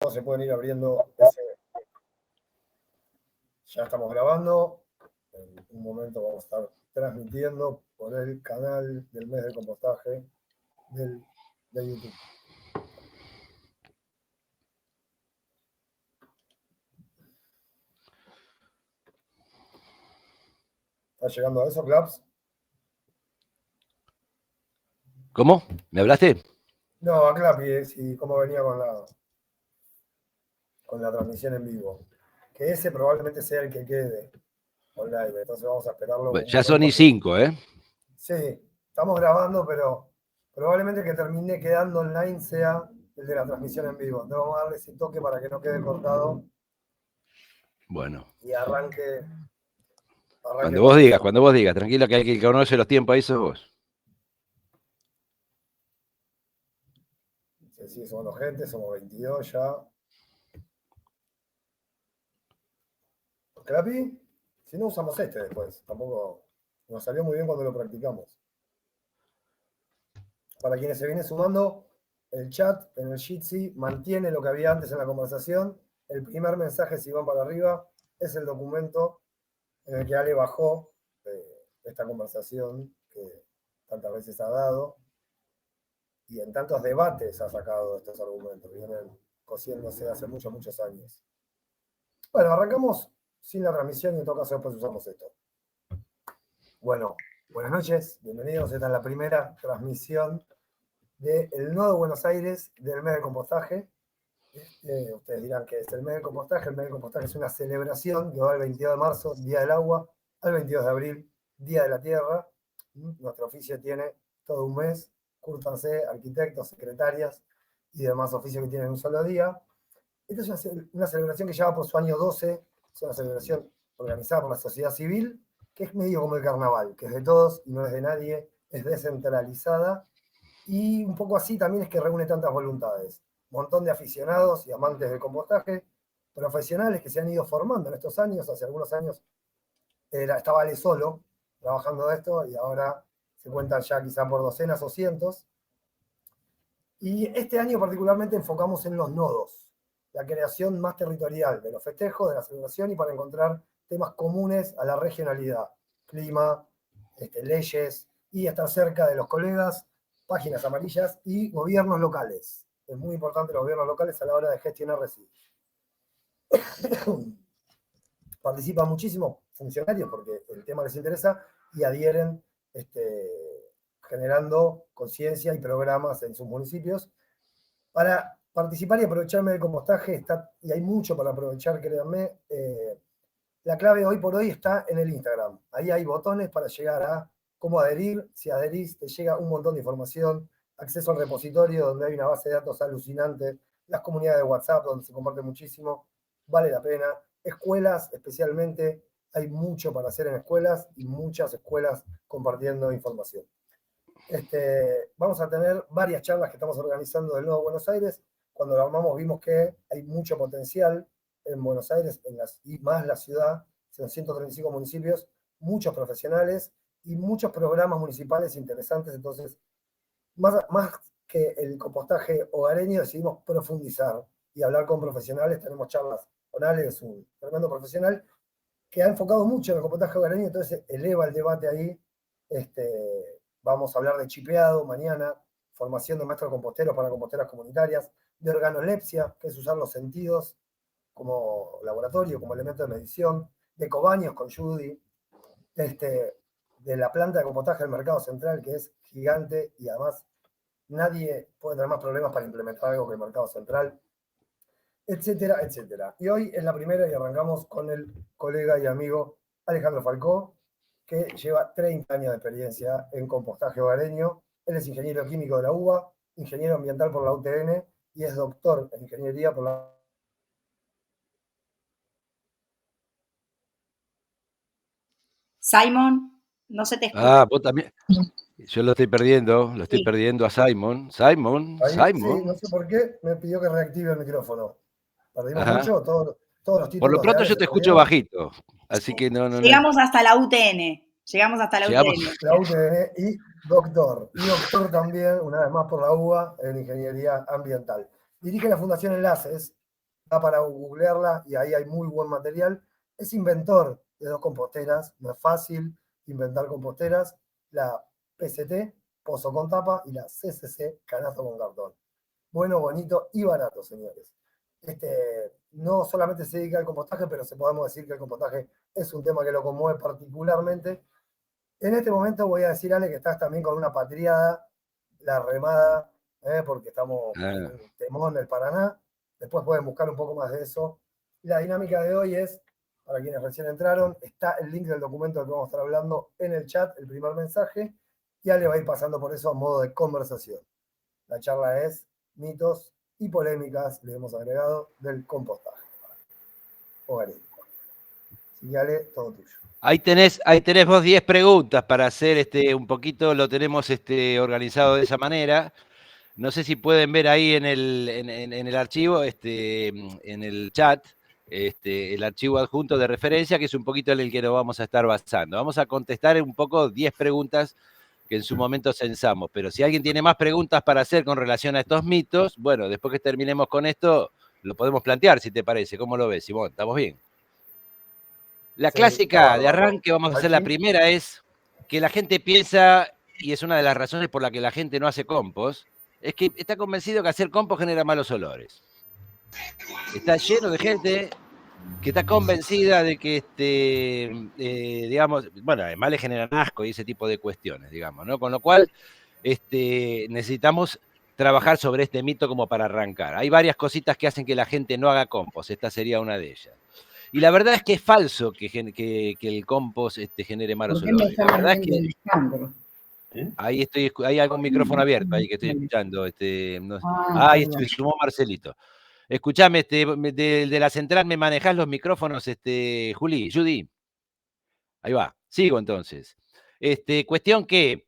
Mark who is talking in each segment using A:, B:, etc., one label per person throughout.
A: poco se pueden ir abriendo ese. Ya estamos grabando. En un momento vamos a estar transmitiendo por el canal del mes del compostaje de YouTube. ¿Está llegando a eso, Claps?
B: ¿Cómo? ¿Me hablaste?
A: No, a Claps, y cómo venía con la transmisión en vivo. Que ese probablemente sea el que quede online, entonces vamos a esperarlo
B: Bueno,
A: un
B: ya son
A: momento.
B: y 5, ¿eh?
A: Sí, estamos grabando, pero probablemente el que termine quedando online sea el de la transmisión en vivo. Entonces vamos a darle ese toque para que no quede cortado.
B: Bueno.
A: Y arranque
B: Cuando
A: perfecto.
B: vos digas. Tranquilo que el que conoce los tiempos ahí sos vos.
A: Sí, somos gente, somos 22 ya. Clapi, si no usamos este después, tampoco nos salió muy bien cuando lo practicamos. Para quienes se vienen sumando, el chat en el Jitsi mantiene lo que había antes en la conversación. El primer mensaje, si van para arriba, es el documento en el que Ale bajó esta conversación que tantas veces ha dado y en tantos debates ha sacado estos argumentos, vienen cosiéndose hace muchos, muchos años. Bueno, arrancamos sin la transmisión y en todo caso después usamos esto. Bueno, buenas noches, bienvenidos. Esta es la primera transmisión del Nodo Buenos Aires del mes del compostaje. Ustedes dirán que es el mes del compostaje. El mes del compostaje es una celebración que va el 22 de marzo, Día del Agua, al 22 de abril, Día de la Tierra. Nuestro oficio tiene todo un mes. Cúrtanse, arquitectos, secretarias y demás oficios que tienen un solo día. Esta es una celebración que lleva por su año 12. Es una celebración organizada por la sociedad civil, que es medio como el carnaval, que es de todos y no es de nadie, es descentralizada. Y un poco así también es que reúne tantas voluntades. Un montón de aficionados y amantes del compostaje, profesionales que se han ido formando en estos años. Hace algunos años estaba Ale solo trabajando de esto y ahora se cuentan ya quizá por docenas o cientos. Y este año particularmente enfocamos en los nodos, la creación más territorial de los festejos, de la celebración y para encontrar temas comunes a la regionalidad, clima, leyes y estar cerca de los colegas, páginas amarillas y gobiernos locales. Es muy importante los gobiernos locales a la hora de gestionar residuos. Participan muchísimos funcionarios porque el tema les interesa y adhieren generando conciencia y programas en sus municipios. Para participar y aprovecharme del compostaje, y hay mucho para aprovechar, créanme, la clave hoy por hoy está en el Instagram. Ahí hay botones para llegar a cómo adherir. Si adherís, te llega un montón de información, acceso al repositorio donde hay una base de datos alucinante, las comunidades de WhatsApp donde se comparte muchísimo, vale la pena. Escuelas, especialmente, hay mucho para hacer en escuelas y muchas escuelas compartiendo información. Vamos a tener varias charlas que estamos organizando del Nuevo Buenos Aires. Cuando lo armamos vimos que hay mucho potencial en Buenos Aires y más la ciudad, son 135 municipios, muchos profesionales y muchos programas municipales interesantes. Entonces, más que el compostaje hogareño, decidimos profundizar y hablar con profesionales. Tenemos charlas con Ale, es un tremendo profesional que ha enfocado mucho en el compostaje hogareño, entonces eleva el debate ahí. Vamos a hablar de chipeado mañana, formación de maestros composteros para composteras comunitarias, de organolepsia, que es usar los sentidos como laboratorio, como elemento de medición, de ecobaños con Judy, de la planta de compostaje del Mercado Central, que es gigante y además nadie puede tener más problemas para implementar algo que el Mercado Central, etcétera, etcétera. Y hoy es la primera y arrancamos con el colega y amigo Alejandro Falcó, que lleva 30 años de experiencia en compostaje hogareño. Él es ingeniero químico de la UBA, ingeniero ambiental por la UTN y es doctor en ingeniería por la...
C: Simon, no se te escucha.
B: Ah, vos también. Yo lo estoy perdiendo a Simon. Simon.
A: Sí, no sé por qué, me pidió que reactive el micrófono. ¿Perdimos
B: Ajá.
A: mucho? Todos los
B: Por lo
A: títulos de
B: pronto
A: Ale
B: yo
A: se
B: te escucho
A: perdieron.
B: bajito, así que no.
C: Llegamos hasta la UTN. Llegamos hasta la
B: Llegamos.
C: UTN.
A: La UTN y doctor también, una vez más por la UBA, en Ingeniería Ambiental. Dirige la Fundación Enlaces, da para googlearla y ahí hay muy buen material. Es inventor de 2 composteras, no es fácil inventar composteras, la PCT, pozo con tapa, y la CCC, canasto con cartón. Bueno, bonito y barato, señores. No solamente se dedica al compostaje, pero podemos decir que el compostaje es un tema que lo conmueve particularmente. En este momento voy a decir, Ale, que estás también con una patriada, la remada, porque estamos en Temón, el Paraná. Después pueden buscar un poco más de eso. La dinámica de hoy es, para quienes recién entraron, está el link del documento del que vamos a estar hablando en el chat, el primer mensaje, y Ale va a ir pasando por eso a modo de conversación. La charla es mitos y polémicas, le hemos agregado, del compostaje. Hogarístico. Así que Ale, todo tuyo.
B: Ahí tenés vos 10 preguntas para hacer un poquito, lo tenemos organizado de esa manera. No sé si pueden ver ahí en el archivo, en el chat, el archivo adjunto de referencia, que es un poquito en el que nos vamos a estar basando. Vamos a contestar un poco 10 preguntas que en su momento censamos, pero si alguien tiene más preguntas para hacer con relación a estos mitos, bueno, después que terminemos con esto, lo podemos plantear, si te parece. ¿Cómo lo ves, Simón? ¿Estamos bien? La clásica de arranque, vamos a hacer la primera, es que la gente piensa, y es una de las razones por la que la gente no hace compost, es que está convencido que hacer compost genera malos olores. Está lleno de gente que está convencida de que, digamos, bueno, además le generan asco y ese tipo de cuestiones, digamos, ¿no? Con lo cual, necesitamos trabajar sobre este mito como para arrancar. Hay varias cositas que hacen que la gente no haga compost, esta sería una de ellas. Y la verdad es que es falso que el compost genere malos olores. La verdad es que hay algún micrófono abierto ahí que estoy escuchando. Ahí sumó Marcelito. Escuchame, de la central, ¿me manejás los micrófonos, Judy? Ahí va, sigo entonces. Cuestión que,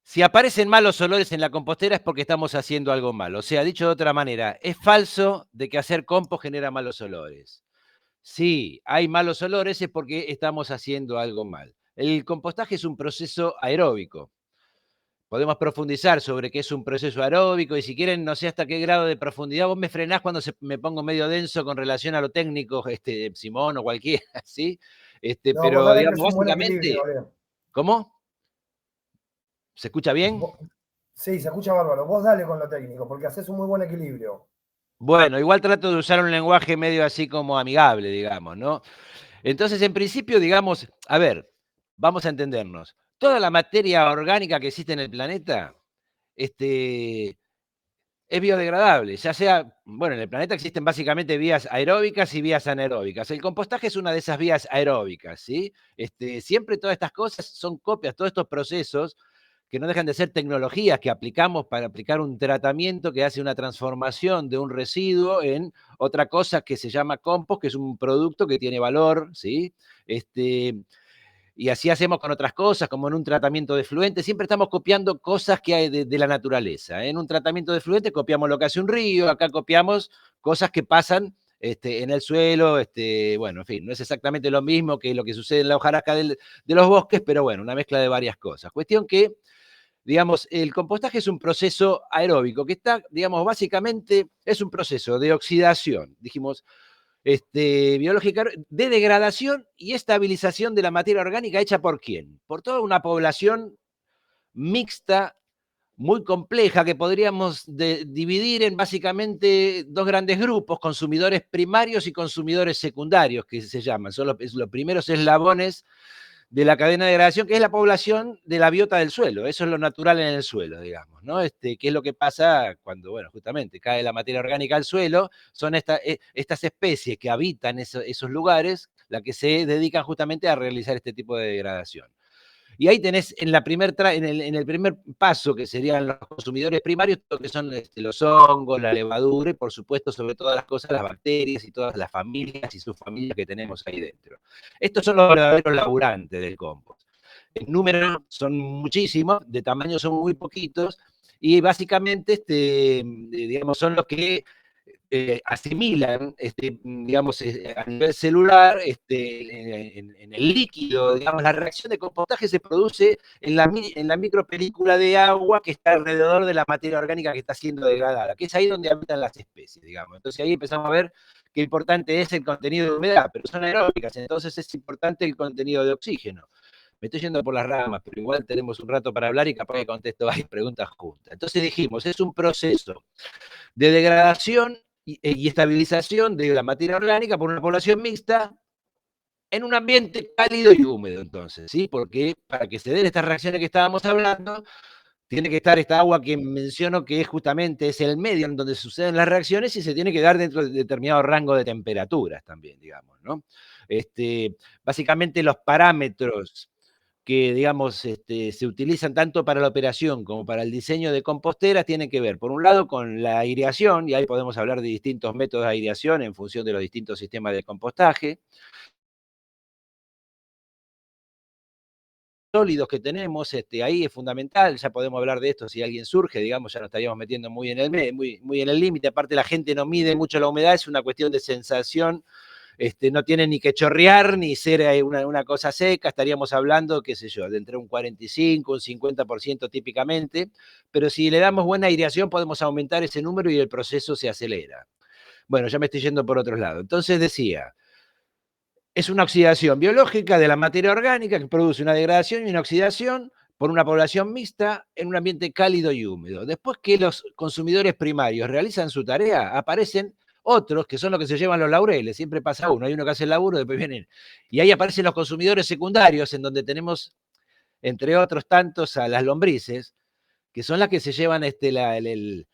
B: si aparecen malos olores en la compostera es porque estamos haciendo algo mal. O sea, dicho de otra manera, es falso de que hacer compost genera malos olores. Sí, hay malos olores es porque estamos haciendo algo mal. El compostaje es un proceso aeróbico. Podemos profundizar sobre qué es un proceso aeróbico y si quieren, no sé hasta qué grado de profundidad. Vos me frenás cuando me pongo medio denso con relación a lo técnico, Simón o cualquiera, ¿sí?
A: No,
B: pero, digamos, básicamente... ¿Cómo? ¿Se escucha bien?
A: Sí, se escucha bárbaro. Vos dale con lo técnico, porque haces un muy buen equilibrio.
B: Bueno, igual trato de usar un lenguaje medio así como amigable, digamos, ¿no? Entonces, en principio, digamos, a ver, vamos a entendernos. Toda la materia orgánica que existe en el planeta es biodegradable, ya sea, bueno, en el planeta existen básicamente vías aeróbicas y vías anaeróbicas. El compostaje es una de esas vías aeróbicas, ¿sí? Siempre todas estas cosas son copias, todos estos procesos que no dejan de ser tecnologías que aplicamos para aplicar un tratamiento que hace una transformación de un residuo en otra cosa que se llama compost, que es un producto que tiene valor, ¿sí? Y así hacemos con otras cosas, como en un tratamiento de fluente. Siempre estamos copiando cosas que hay de la naturaleza. En un tratamiento de fluente copiamos lo que hace un río, acá copiamos cosas que pasan en el suelo. Bueno, en fin, no es exactamente lo mismo que lo que sucede en la hojarasca de los bosques, pero bueno, una mezcla de varias cosas. Cuestión que, digamos, el compostaje es un proceso aeróbico que está, digamos, básicamente es un proceso de oxidación. Dijimos, biológica, de degradación y estabilización de la materia orgánica hecha por quién? Por toda una población mixta, muy compleja, que podríamos dividir en básicamente dos grandes grupos, consumidores primarios y consumidores secundarios, que se llaman. Son los primeros eslabones de la cadena de degradación, que es la población de la biota del suelo. Eso es lo natural en el suelo, digamos, ¿no? ¿Qué es lo que pasa cuando, bueno, justamente cae la materia orgánica al suelo? Son estas especies que habitan esos lugares las que se dedican justamente a realizar este tipo de degradación. Y ahí tenés en el primer paso, que serían los consumidores primarios, que son los hongos, la levadura y, por supuesto, sobre todas las cosas, las bacterias y todas las familias y sus familias que tenemos ahí dentro. Estos son los verdaderos laburantes del compost. En número son muchísimos, de tamaño son muy poquitos, y básicamente, digamos, son los que asimilan, digamos, a nivel celular, en el líquido, digamos, la reacción de compostaje se produce en la micropelícula de agua que está alrededor de la materia orgánica que está siendo degradada, que es ahí donde habitan las especies, digamos. Entonces ahí empezamos a ver qué importante es el contenido de humedad, pero son aeróbicas, entonces es importante el contenido de oxígeno. Me estoy yendo por las ramas, pero igual tenemos un rato para hablar y capaz que contesto varias preguntas juntas. Entonces dijimos, es un proceso de degradación y estabilización de la materia orgánica por una población mixta en un ambiente cálido y húmedo, entonces, ¿sí? Porque para que se den estas reacciones que estábamos hablando, tiene que estar esta agua que menciono que es justamente es el medio en donde suceden las reacciones y se tiene que dar dentro de determinado rango de temperaturas también, digamos, ¿no? Básicamente los parámetros que, digamos, se utilizan tanto para la operación como para el diseño de composteras tienen que ver, por un lado, con la aireación, y ahí podemos hablar de distintos métodos de aireación en función de los distintos sistemas de compostaje, sólidos que tenemos, ahí es fundamental, ya podemos hablar de esto si alguien surge, digamos, ya nos estaríamos metiendo muy en el límite, aparte la gente no mide mucho la humedad, es una cuestión de sensación. No tiene ni que chorrear ni ser una cosa seca, estaríamos hablando, qué sé yo, de entre un 45, un 50% típicamente, pero si le damos buena aireación podemos aumentar ese número y el proceso se acelera. Bueno, ya me estoy yendo por otro lado. Entonces decía, es una oxidación biológica de la materia orgánica que produce una degradación y una oxidación por una población mixta en un ambiente cálido y húmedo. Después que los consumidores primarios realizan su tarea, aparecen otros que son los que se llevan los laureles, siempre pasa uno, hay uno que hace el laburo, después vienen, y ahí aparecen los consumidores secundarios, en donde tenemos, entre otros tantos, a las lombrices, que son las que se llevan el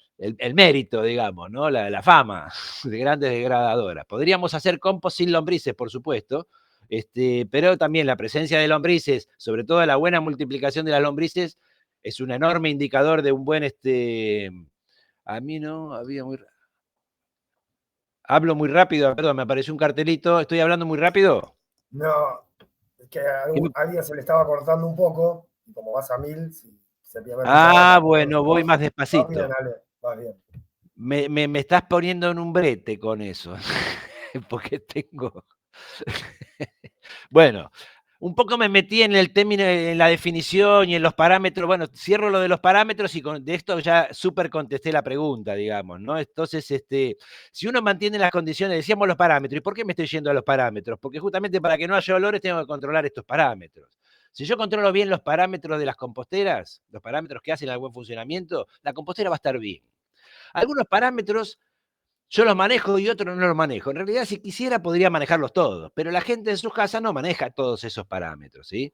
B: mérito, digamos, ¿no? La fama de grandes degradadoras. Podríamos hacer compost sin lombrices, por supuesto, pero también la presencia de lombrices, sobre todo la buena multiplicación de las lombrices, es un enorme indicador de un buen, a mí no, había muy... Hablo muy rápido, perdón, me apareció un cartelito, ¿estoy hablando muy rápido?
A: No, es que a alguien se le estaba cortando un poco, y como vas a 1000, se pierde mucha data.
B: Bueno, voy más
A: Vas
B: despacito.
A: bien, Ale, vas bien.
B: Me estás poniendo en un brete con eso, porque tengo... Bueno, un poco me metí en el término, en la definición y en los parámetros. Bueno, cierro lo de los parámetros y de esto ya súper contesté la pregunta, digamos, ¿no? Entonces, si uno mantiene las condiciones, decíamos los parámetros, ¿y por qué me estoy yendo a los parámetros? Porque justamente para que no haya olores tengo que controlar estos parámetros. Si yo controlo bien los parámetros de las composteras, los parámetros que hacen al buen funcionamiento, la compostera va a estar bien. Algunos parámetros yo los manejo y otros no los manejo. En realidad, si quisiera, podría manejarlos todos, pero la gente en sus casas no maneja todos esos parámetros, ¿sí?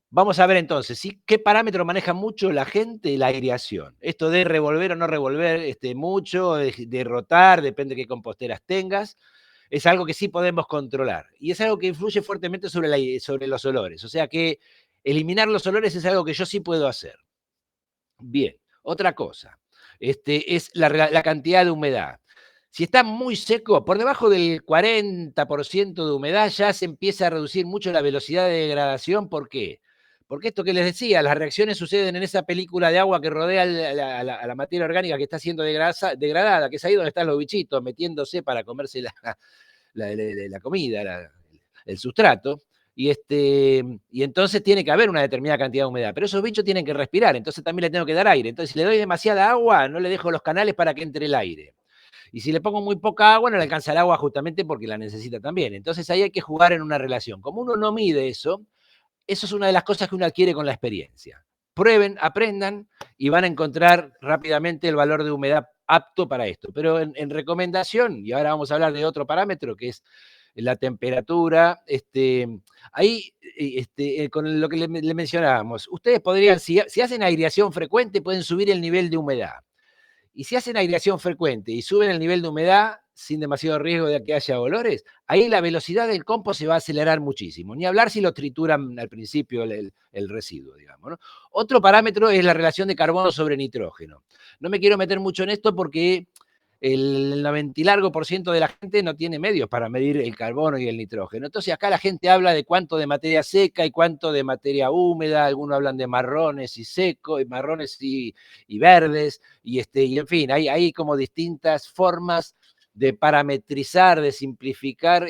B: Vamos a ver entonces, ¿sí? ¿Qué parámetro maneja mucho la gente? La aireación. Esto de revolver o no revolver mucho, de rotar, depende de qué composteras tengas, es algo que sí podemos controlar. Y es algo que influye fuertemente sobre los olores. O sea que eliminar los olores es algo que yo sí puedo hacer. Bien, otra cosa, es la cantidad de humedad. Si está muy seco, por debajo del 40% de humedad ya se empieza a reducir mucho la velocidad de degradación. ¿Por qué? Porque esto que les decía, las reacciones suceden en esa película de agua que rodea a la materia orgánica que está siendo degradada, que es ahí donde están los bichitos metiéndose para comerse la comida, el sustrato. Y entonces tiene que haber una determinada cantidad de humedad, pero esos bichos tienen que respirar, entonces también le tengo que dar aire. Entonces, si le doy demasiada agua, no le dejo los canales para que entre el aire. Y si le pongo muy poca agua, no le alcanza el agua justamente porque la necesita también. Entonces ahí hay que jugar en una relación. Como uno no mide eso es una de las cosas que uno adquiere con la experiencia. Prueben, aprendan y van a encontrar rápidamente el valor de humedad apto para esto. Pero en recomendación, y ahora vamos a hablar de otro parámetro que es la temperatura, ahí con lo que le mencionábamos, ustedes podrían, si hacen aireación frecuente, pueden subir el nivel de humedad. Y si hacen aireación frecuente y suben el nivel de humedad sin demasiado riesgo de que haya olores, ahí la velocidad del compost se va a acelerar muchísimo. Ni hablar si lo trituran al principio el residuo, digamos, ¿no? Otro parámetro es la relación de carbono sobre nitrógeno. No me quiero meter mucho en esto porque el 90 y largo por ciento de la gente no tiene medios para medir el carbono y el nitrógeno. Entonces acá la gente habla de cuánto de materia seca y cuánto de materia húmeda, algunos hablan de marrones y secos, y marrones y verdes, y en fin, hay como distintas formas parametrizar, de simplificar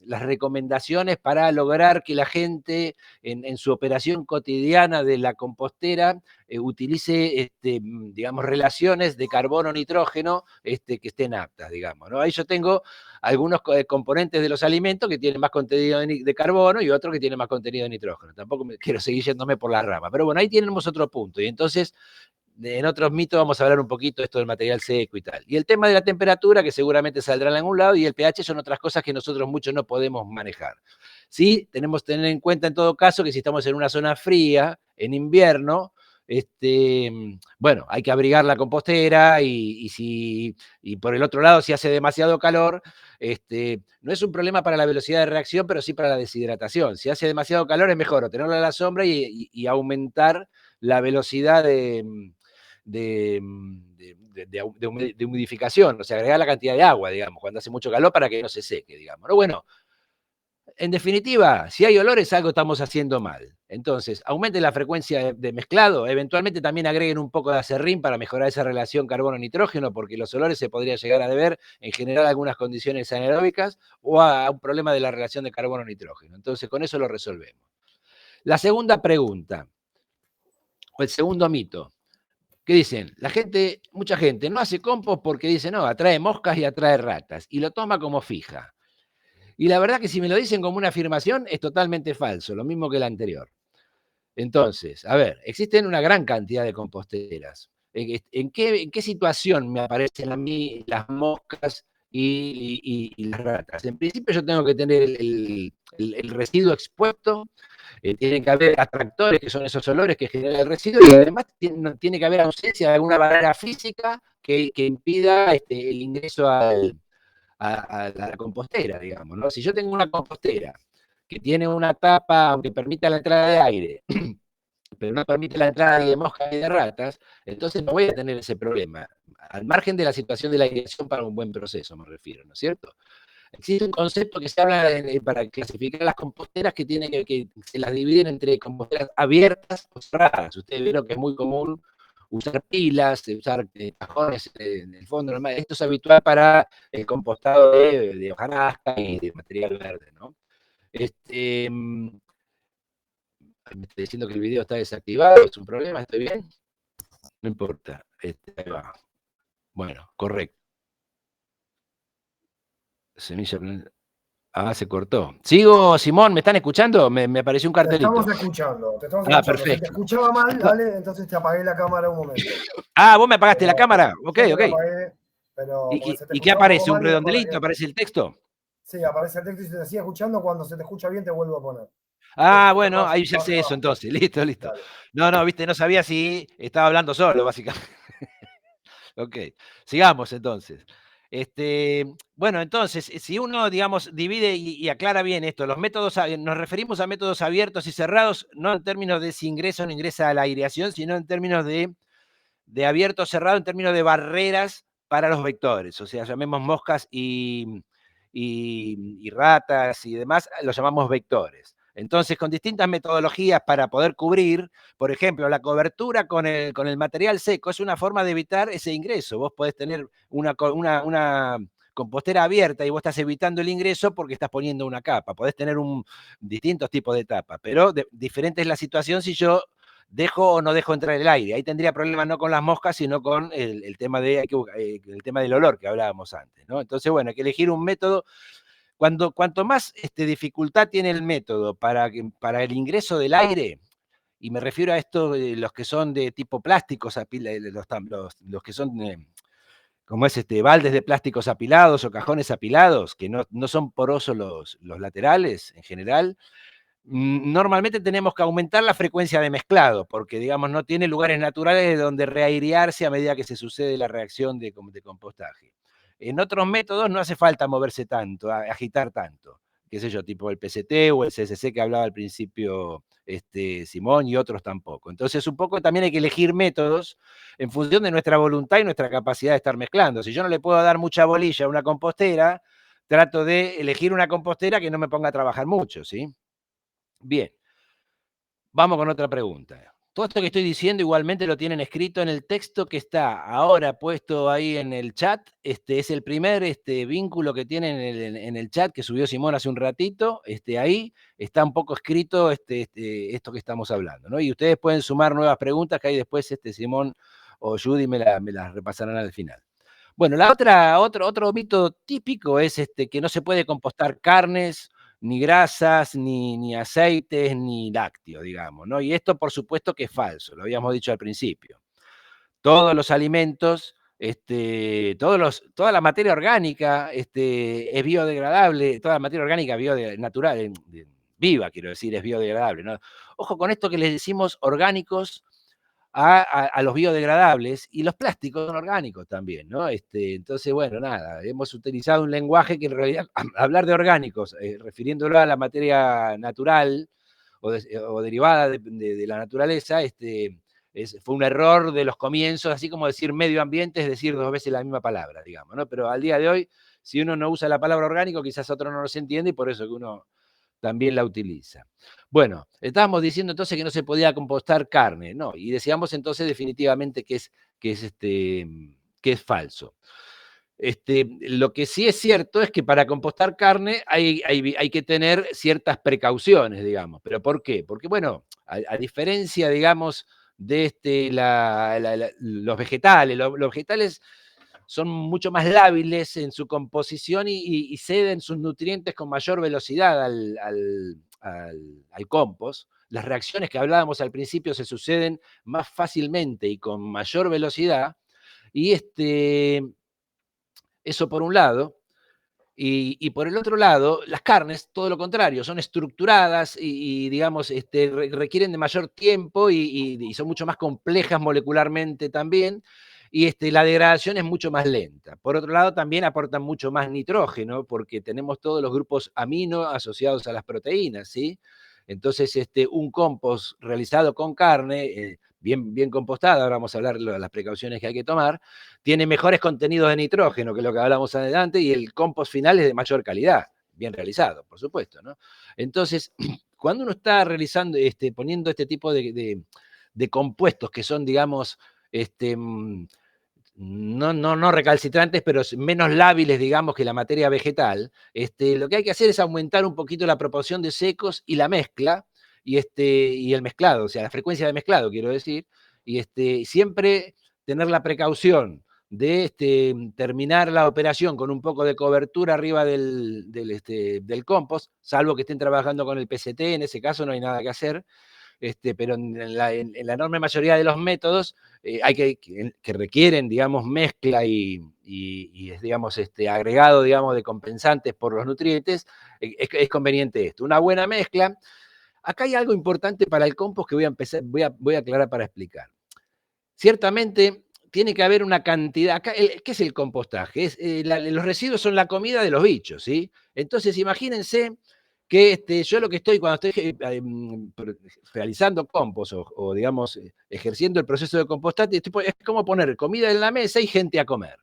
B: las recomendaciones para lograr que la gente en su operación cotidiana de la compostera utilice, digamos, relaciones de carbono-nitrógeno que estén aptas, digamos, ¿no? Ahí yo tengo algunos componentes de los alimentos que tienen más contenido de carbono y otros que tienen más contenido de nitrógeno. Tampoco quiero seguir yéndome por la rama, pero bueno, ahí tenemos otro punto. Y entonces, en otros mitos vamos a hablar un poquito de esto del material seco y tal. Y el tema de la temperatura, que seguramente saldrá en algún lado, y el pH son otras cosas que nosotros muchos no podemos manejar. Sí, tenemos que tener en cuenta en todo caso que si estamos en una zona fría, en invierno, bueno, hay que abrigar la compostera y por el otro lado, si hace demasiado calor, no es un problema para la velocidad de reacción, pero sí para la deshidratación. Si hace demasiado calor es mejor o tenerlo a la sombra y aumentar la velocidad de humidificación, o sea, agregar la cantidad de agua, digamos, cuando hace mucho calor para que no se seque, digamos. ¿No? Bueno, en definitiva, si hay olores, algo estamos haciendo mal. Entonces, aumenten la frecuencia de mezclado, eventualmente también agreguen un poco de acerrín para mejorar esa relación carbono-nitrógeno, porque los olores se podría llegar a deber en general a algunas condiciones anaeróbicas o a un problema de la relación de carbono-nitrógeno. Entonces, con eso lo resolvemos. La segunda pregunta, o el segundo mito. ¿Qué dicen? Mucha gente no hace compost porque dice, no, atrae moscas y atrae ratas, y lo toma como fija. Y la verdad que si me lo dicen como una afirmación, es totalmente falso, lo mismo que el anterior. Entonces, a ver, existen una gran cantidad de composteras. ¿En qué situación me aparecen a mí las moscas y las ratas? En principio yo tengo que tener el residuo expuesto. Tiene que haber atractores, que son esos olores que genera el residuo, y además tiene que haber ausencia de alguna barrera física que impida el ingreso a la compostera, digamos, ¿no? Si yo tengo una compostera que tiene una tapa, aunque permita la entrada de aire, pero no permite la entrada de moscas y de ratas, entonces no voy a tener ese problema, al margen de la situación de la aireación para un buen proceso, me refiero, ¿no es cierto? Existe un concepto que se habla para clasificar las composteras que se las dividen entre composteras abiertas o cerradas. Ustedes vieron que es muy común usar pilas, usar cajones en el fondo. Esto es habitual para el compostado de hojarasca y de material verde, ¿no? Me está diciendo que el video está desactivado, es un problema, ¿estoy bien? No importa. Ahí va. Bueno, correcto. Semilla. Se cortó. Sigo, Simón, ¿me están escuchando? Me apareció un
A: Te
B: cartelito.
A: estamos escuchando, te estamos
B: Ah,
A: escuchando. Se te
B: perfecto.
A: escuchaba mal, dale, entonces te apagué la cámara un momento.
B: Vos me apagaste la cámara. Ok,
A: Yo te
B: ok.
A: la apagué, pero porque se te
B: ¿Y qué
A: escuchaba un poco
B: aparece? ¿Un
A: mal y es para
B: redondelito?
A: que...
B: ¿Aparece el texto?
A: Sí, aparece el texto y se te sigue escuchando. Cuando se te escucha bien te vuelvo a poner.
B: Bueno, ahí ya sé eso entonces. Listo, listo.
A: Dale.
B: No, viste, no sabía si estaba hablando solo, básicamente. Ok, sigamos entonces. Bueno, entonces, si uno, digamos, divide y aclara bien esto, los métodos, nos referimos a métodos abiertos y cerrados, no en términos de si ingresa o no ingresa a la aireación, sino en términos de abierto o cerrado, en términos de barreras para los vectores. O sea, llamemos moscas y ratas y demás, los llamamos vectores. Entonces, con distintas metodologías para poder cubrir, por ejemplo, la cobertura con el material seco es una forma de evitar ese ingreso. Vos podés tener una compostera abierta y vos estás evitando el ingreso porque estás poniendo una capa. Podés tener distintos tipos de tapas, pero diferente es la situación si yo dejo o no dejo entrar el aire. Ahí tendría problemas no con las moscas, sino con el tema el tema del olor que hablábamos antes, ¿no? Entonces, bueno, hay que elegir un método. Cuanto más dificultad tiene el método para el ingreso del aire, y me refiero a estos, los que son de tipo plásticos, los que son, como es baldes de plásticos apilados o cajones apilados, que no son porosos los laterales en general, normalmente tenemos que aumentar la frecuencia de mezclado, porque, digamos, no tiene lugares naturales de donde reairearse a medida que se sucede la reacción de compostaje. En otros métodos no hace falta moverse tanto, agitar tanto, qué sé yo, tipo el PCT o el CSC que hablaba al principio Simón y otros tampoco. Entonces, un poco también hay que elegir métodos en función de nuestra voluntad y nuestra capacidad de estar mezclando. Si yo no le puedo dar mucha bolilla a una compostera, trato de elegir una compostera que no me ponga a trabajar mucho, ¿sí? Bien, vamos con otra pregunta. Todo esto que estoy diciendo igualmente lo tienen escrito en el texto que está ahora puesto ahí en el chat. Es el primer vínculo que tienen en el chat que subió Simón hace un ratito. Ahí está un poco escrito esto que estamos hablando, ¿no? Y ustedes pueden sumar nuevas preguntas que ahí después Simón o Judy me las repasarán al final. Bueno, otro mito típico es que no se puede compostar carnes, ni grasas, ni aceites, ni lácteos, digamos, ¿no? Y esto, por supuesto, que es falso, lo habíamos dicho al principio. Todos los alimentos, toda la materia orgánica es biodegradable, toda la materia orgánica natural, viva, quiero decir, es biodegradable, ¿no? Ojo con esto que les decimos orgánicos a los biodegradables, y los plásticos son orgánicos también, ¿no? Entonces, bueno, nada, hemos utilizado un lenguaje que en realidad, hablar de orgánicos, refiriéndolo a la materia natural o derivada de la naturaleza, fue un error de los comienzos, así como decir medio ambiente es decir 2 veces la misma palabra, digamos, ¿no? Pero al día de hoy, si uno no usa la palabra orgánico, quizás otro no se entiende y por eso que uno también la utiliza. Bueno, estábamos diciendo entonces que no se podía compostar carne, ¿no? Y decíamos entonces definitivamente que es falso. Lo que sí es cierto es que para compostar carne hay que tener ciertas precauciones, digamos. ¿Pero por qué? Porque, bueno, a diferencia, digamos, de los vegetales, los vegetales son mucho más lábiles en su composición y ceden sus nutrientes con mayor velocidad al compost. Las reacciones que hablábamos al principio se suceden más fácilmente y con mayor velocidad. Y eso por un lado. Y por el otro lado, las carnes, todo lo contrario, son estructuradas y digamos, requieren de mayor tiempo y son mucho más complejas molecularmente también, y la degradación es mucho más lenta. Por otro lado, también aportan mucho más nitrógeno, porque tenemos todos los grupos amino asociados a las proteínas, ¿sí? Entonces, un compost realizado con carne, bien compostada, ahora vamos a hablar de las precauciones que hay que tomar, tiene mejores contenidos de nitrógeno que lo que hablamos adelante y el compost final es de mayor calidad, bien realizado, por supuesto, ¿no? Entonces, cuando uno está realizando, poniendo este tipo de compuestos que son, digamos, no recalcitrantes, pero menos lábiles, digamos, que la materia vegetal, lo que hay que hacer es aumentar un poquito la proporción de secos y la mezcla, y el mezclado, o sea, la frecuencia de mezclado, quiero decir, y siempre tener la precaución de terminar la operación con un poco de cobertura arriba del compost, salvo que estén trabajando con el PCT, en ese caso no hay nada que hacer, pero en la enorme mayoría de los métodos hay que requieren, digamos, mezcla y digamos, agregado, digamos, de compensantes por los nutrientes, es conveniente esto. Una buena mezcla. Acá hay algo importante para el compost que voy a aclarar para explicar. Ciertamente tiene que haber una cantidad. Acá, ¿qué es el compostaje? Los residuos son la comida de los bichos, ¿sí? Entonces, imagínense que yo lo que estoy, cuando estoy realizando compost o digamos, ejerciendo el proceso de compostaje, es como poner comida en la mesa y gente a comer.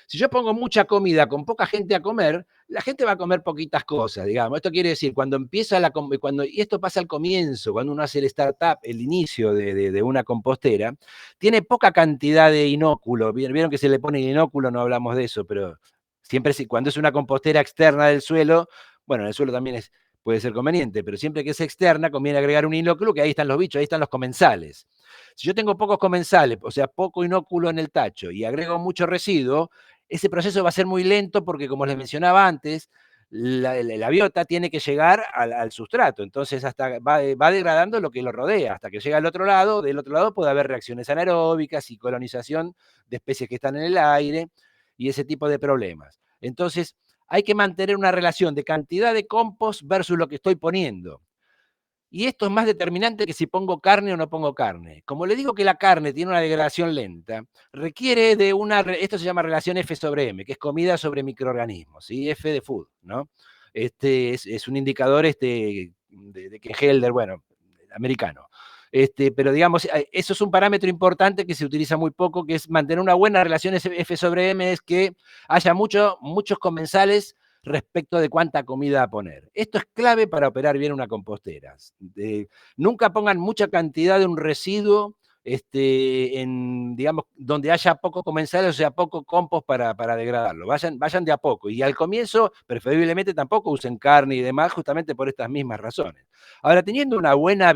B: Si yo pongo mucha comida con poca gente a comer, la gente va a comer poquitas cosas, digamos. Esto quiere decir, y esto pasa al comienzo, cuando uno hace el startup, el inicio de una compostera, tiene poca cantidad de inóculo. Vieron que se le pone inóculo, no hablamos de eso, pero siempre cuando es una compostera externa del suelo, bueno, en el suelo también puede ser conveniente, pero siempre que es externa conviene agregar un inóculo, que ahí están los bichos, ahí están los comensales. Si yo tengo pocos comensales, o sea, poco inóculo en el tacho, y agrego mucho residuo, ese proceso va a ser muy lento porque, como les mencionaba antes, la biota tiene que llegar al sustrato, entonces hasta va degradando lo que lo rodea, hasta que llega al otro lado, del otro lado puede haber reacciones anaeróbicas y colonización de especies que están en el aire y ese tipo de problemas. Entonces, hay que mantener una relación de cantidad de compost versus lo que estoy poniendo. Y esto es más determinante que si pongo carne o no pongo carne. Como le digo que la carne tiene una degradación lenta, requiere de esto se llama relación F sobre M, que es comida sobre microorganismos, ¿sí? F de food, ¿no? Es un indicador de Helder, bueno, americano. Pero digamos, eso es un parámetro importante que se utiliza muy poco, que es mantener una buena relación F sobre M, es que haya muchos comensales respecto de cuánta comida a poner. Esto es clave para operar bien una compostera. Nunca pongan mucha cantidad de un residuo digamos, donde haya poco comensal, o sea, poco compost para degradarlo. Vayan de a poco. Y al comienzo, preferiblemente tampoco usen carne y demás, justamente por estas mismas razones. Ahora, teniendo una buena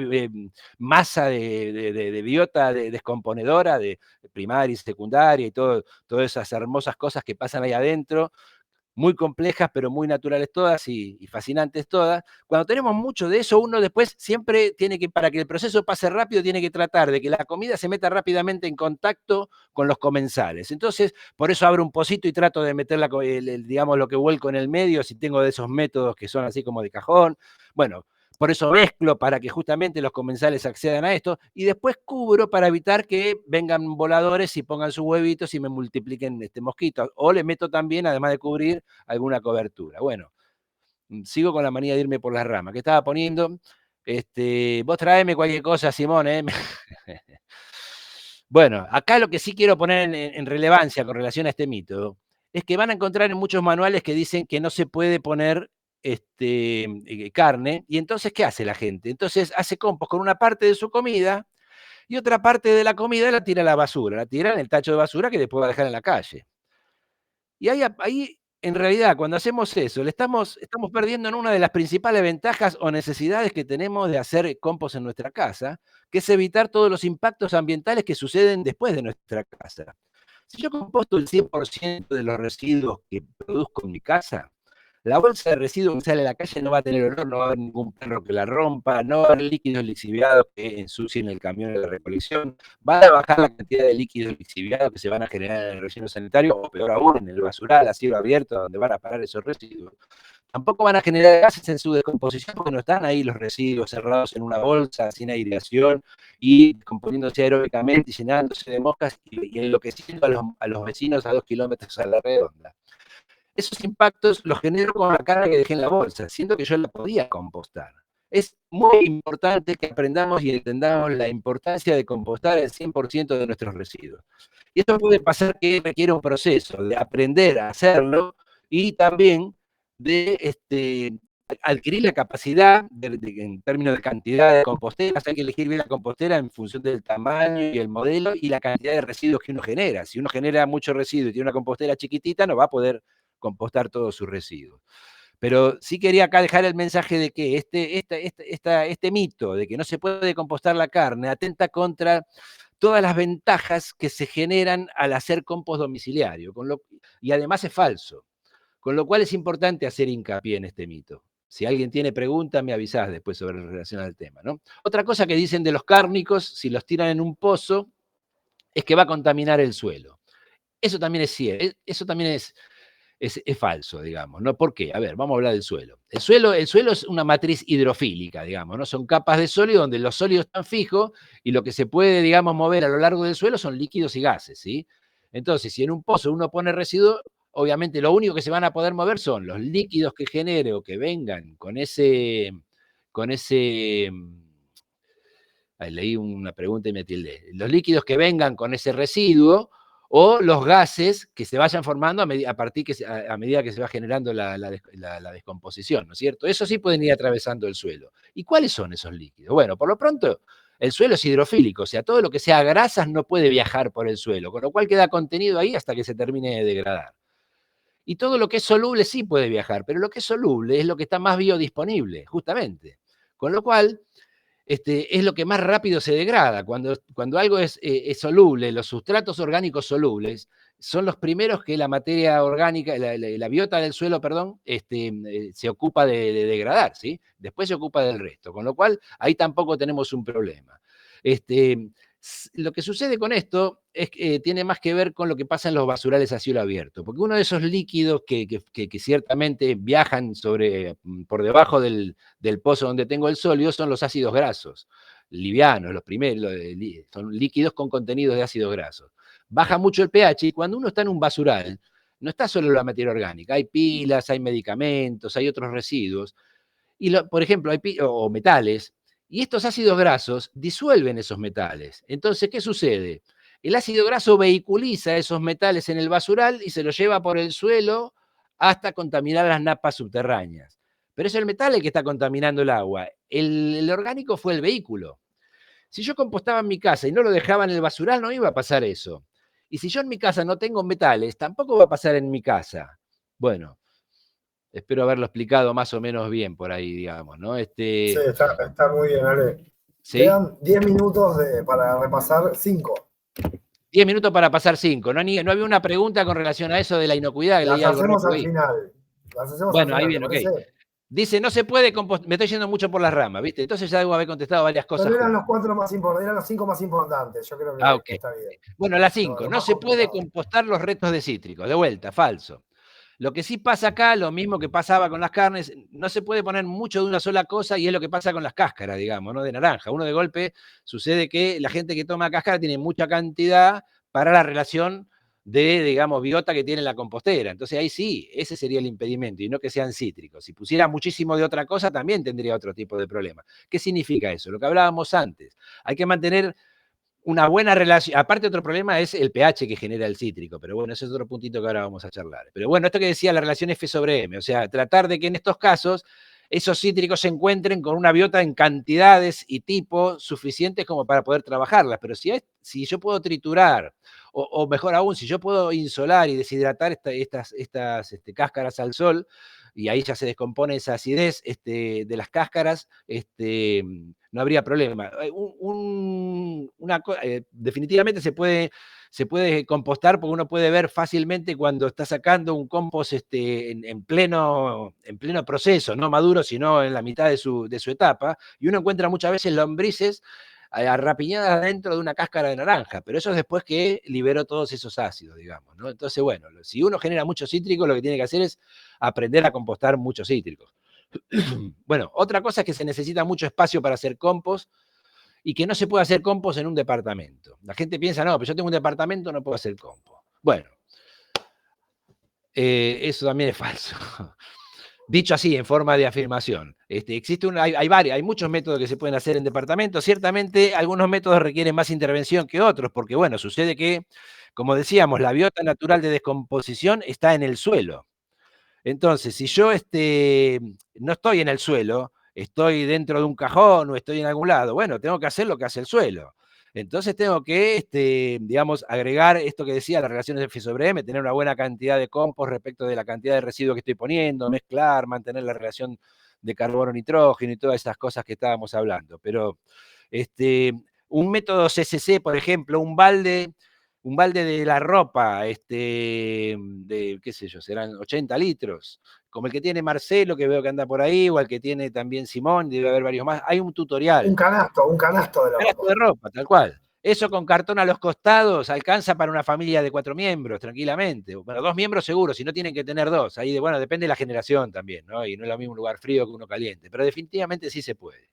B: masa de biota descomponedora, de primaria y secundaria y todas esas hermosas cosas que pasan ahí adentro, muy complejas, pero muy naturales todas y fascinantes todas. Cuando tenemos mucho de eso, uno después siempre tiene que, para que el proceso pase rápido, tiene que tratar de que la comida se meta rápidamente en contacto con los comensales. Entonces, por eso abro un pocito y trato de meter digamos, lo que vuelco en el medio, si tengo de esos métodos que son así como de cajón. Bueno, por eso mezclo para que justamente los comensales accedan a esto y después cubro para evitar que vengan voladores y pongan sus huevitos y me multipliquen mosquitos. O le meto también, además de cubrir, alguna cobertura. Bueno, sigo con la manía de irme por las ramas. ¿Qué estaba poniendo? Vos traeme cualquier cosa, Simón, ¿eh? Bueno, acá lo que sí quiero poner en relevancia con relación a este mito es que van a encontrar en muchos manuales que dicen que no se puede poner carne, y entonces, ¿qué hace la gente? Entonces hace compost con una parte de su comida y otra parte de la comida la tira a la basura, la tira en el tacho de basura que después va a dejar en la calle. Y ahí en realidad, cuando hacemos eso, estamos perdiendo en una de las principales ventajas o necesidades que tenemos de hacer compost en nuestra casa, que es evitar todos los impactos ambientales que suceden después de nuestra casa. Si yo composto el 100% de los residuos que produzco en mi casa, la bolsa de residuos que sale a la calle no va a tener olor, no va a haber ningún perro que la rompa, no va a haber líquidos lixiviados que ensucien el camión de la recolección, va a bajar la cantidad de líquidos lixiviados que se van a generar en el relleno sanitario, o peor aún, en el basural a cielo abierto, donde van a parar esos residuos. Tampoco van a generar gases en su descomposición porque no están ahí los residuos cerrados en una bolsa, sin aireación, y componiéndose aeróbicamente y llenándose de moscas y enloqueciendo a los vecinos a 2 kilómetros a la redonda. Esos impactos los genero con la carga que dejé en la bolsa, siendo que yo la podía compostar. Es muy importante que aprendamos y entendamos la importancia de compostar el 100% de nuestros residuos. Y esto puede pasar que requiere un proceso de aprender a hacerlo y también de adquirir la capacidad, en términos de cantidad de composteras. Hay que elegir bien la compostera en función del tamaño y el modelo y la cantidad de residuos que uno genera. Si uno genera mucho residuo y tiene una compostera chiquitita, no va a poder compostar todos sus residuos. Pero sí quería acá dejar el mensaje de que este mito de que no se puede compostar la carne atenta contra todas las ventajas que se generan al hacer compost domiciliario, y además es falso, con lo cual es importante hacer hincapié en este mito. Si alguien tiene preguntas, me avisás después sobre relación al tema, ¿no? Otra cosa que dicen de los cárnicos, si los tiran en un pozo, es que va a contaminar el suelo. Eso también es cierto, eso también es falso, digamos, ¿no? ¿Por qué? A ver, vamos a hablar del suelo. El suelo es una matriz hidrofílica, digamos, ¿no? Son capas de sólido donde los sólidos están fijos y lo que se puede, digamos, mover a lo largo del suelo son líquidos y gases, ¿sí? Entonces, si en un pozo uno pone residuo, obviamente lo único que se van a poder mover son los líquidos que genere o que vengan con ese, ahí leí una pregunta y me tildé. Los líquidos que vengan con ese residuo o los gases que se vayan formando a medida que se va generando la descomposición, ¿no es cierto? Eso sí pueden ir atravesando el suelo. ¿Y cuáles son esos líquidos? Bueno, por lo pronto, el suelo es hidrofílico, o sea, todo lo que sea grasas no puede viajar por el suelo, con lo cual queda contenido ahí hasta que se termine de degradar. Y todo lo que es soluble sí puede viajar, pero lo que es soluble es lo que está más biodisponible, justamente. Con lo cual, es lo que más rápido se degrada. Cuando algo es soluble, los sustratos orgánicos solubles son los primeros que la materia orgánica, la biota del suelo, perdón, se ocupa de degradar, ¿sí? Después se ocupa del resto, con lo cual ahí tampoco tenemos un problema. Lo que sucede con esto es que tiene más que ver con lo que pasa en los basurales a cielo abierto, porque uno de esos líquidos que ciertamente viajan por debajo del pozo donde tengo el sólido son los ácidos grasos, livianos, los primeros, son líquidos con contenidos de ácidos grasos. Baja mucho el pH y cuando uno está en un basural, no está solo la materia orgánica, hay pilas, hay medicamentos, hay otros residuos, y por ejemplo, o metales, y estos ácidos grasos disuelven esos metales. Entonces, ¿qué sucede? El ácido graso vehiculiza esos metales en el basural y se los lleva por el suelo hasta contaminar las napas subterráneas. Pero es el metal el que está contaminando el agua. El orgánico fue el vehículo. Si yo compostaba en mi casa y no lo dejaba en el basural, no iba a pasar eso. Y si yo en mi casa no tengo metales, tampoco va a pasar en mi casa. Bueno, espero haberlo explicado más o menos bien por ahí, digamos, ¿no?
A: Sí, está muy bien, Ale.
B: ¿Sí?
A: Quedan 10 minutos para repasar 5.
B: 10 minutos para pasar 5. No había una pregunta con relación a eso de la inocuidad, que
A: Las
B: leí algo
A: hacemos al
B: ahí.
A: final. Las hacemos
B: Bueno,
A: al
B: ahí
A: final,
B: bien,
A: ¿te
B: ok.
A: parece?
B: Dice, no se puede compostar. Me estoy yendo mucho por las ramas, ¿viste? Entonces ya debo haber contestado varias cosas
A: Pero eran
B: juntas.
A: los 4 más importantes, eran los 5 más importantes. Yo creo
B: Ah, ok.
A: que está bien.
B: Bueno, la
A: No,
B: 5.
A: los
B: No
A: más
B: se puede
A: complicados.
B: compostar los restos de cítricos. De vuelta, falso. Lo que sí pasa acá, lo mismo que pasaba con las carnes, no se puede poner mucho de una sola cosa y es lo que pasa con las cáscaras, digamos, ¿no? De naranja. Uno de golpe sucede que la gente que toma cáscara tiene mucha cantidad para la relación de, digamos, biota que tiene la compostera. Entonces ahí sí, ese sería el impedimento y no que sean cítricos. Si pusiera muchísimo de otra cosa, también tendría otro tipo de problema. ¿Qué significa eso? Lo que hablábamos antes. Hay que mantener una buena relación. Aparte, otro problema es el pH que genera el cítrico, pero bueno, ese es otro puntito que ahora vamos a charlar. Pero bueno, esto que decía la relación F sobre M, o sea, tratar de que en estos casos esos cítricos se encuentren con una biota en cantidades y tipos suficientes como para poder trabajarlas. Pero si yo puedo triturar, o mejor aún, si yo puedo insolar y deshidratar estas cáscaras al sol, y ahí ya se descompone esa acidez de las cáscaras, no habría problema. Definitivamente se puede compostar porque uno puede ver fácilmente cuando está sacando un compost en pleno proceso, no maduro, sino en la mitad de su etapa, y uno encuentra muchas veces lombrices arrapiñadas dentro de una cáscara de naranja, pero eso es después que liberó todos esos ácidos, digamos, ¿no? Entonces, bueno, si uno genera mucho cítrico, lo que tiene que hacer es aprender a compostar muchos cítricos. Bueno, otra cosa es que se necesita mucho espacio para hacer compost y que no se puede hacer compost en un departamento. La gente piensa, no, pero yo tengo un departamento, no puedo hacer compost. Bueno, eso también es falso. Dicho así, en forma de afirmación. Hay muchos métodos que se pueden hacer en departamentos. Ciertamente, algunos métodos requieren más intervención que otros, porque, bueno, sucede que, como decíamos, la biota natural de descomposición está en el suelo. Entonces, si yo no estoy en el suelo, estoy dentro de un cajón o estoy en algún lado, bueno, tengo que hacer lo que hace el suelo. Entonces tengo que, digamos, agregar esto que decía, las relaciones F sobre M, tener una buena cantidad de compost respecto de la cantidad de residuos que estoy poniendo, mezclar, mantener la relación de carbono-nitrógeno y todas esas cosas que estábamos hablando. Pero un método CCC, por ejemplo, un balde de la ropa, de, qué sé yo, serán 80 litros, como el que tiene Marcelo, que veo que anda por ahí, o el que tiene también Simón, debe haber varios más. Hay un tutorial.
A: Un canasto de la
B: Canasto
A: ropa.
B: de ropa, tal cual. Eso con cartón a los costados alcanza para una familia de 4 miembros, tranquilamente. Bueno, 2 miembros seguro, si no tienen que tener 2. Ahí, bueno, depende de la generación también, ¿no? Y no es lo mismo un lugar frío que uno caliente, pero definitivamente sí se puede.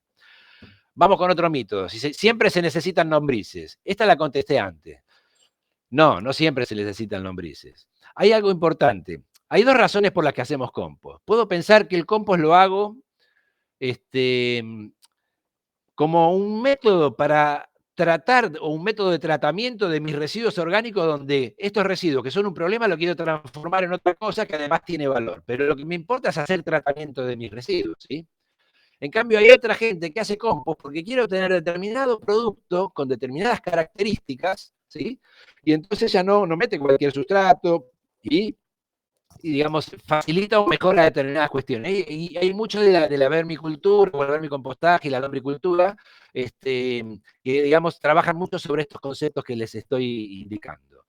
B: Vamos con otro mito. Siempre se necesitan lombrices. Esta la contesté antes. No siempre se necesitan lombrices. Hay algo importante. Hay 2 razones por las que hacemos compost. Puedo pensar que el compost lo hago como un método para tratar, o un método de tratamiento de mis residuos orgánicos, donde estos residuos que son un problema lo quiero transformar en otra cosa que además tiene valor. Pero lo que me importa es hacer tratamiento de mis residuos, ¿sí? En cambio, hay otra gente que hace compost porque quiere obtener determinado producto con determinadas características, ¿sí? Y entonces ya no mete cualquier sustrato y digamos, facilita o mejora determinadas cuestiones. Y hay mucho de la vermicultura, o el vermicompostaje y la lombricultura, que, digamos, trabajan mucho sobre estos conceptos que les estoy indicando.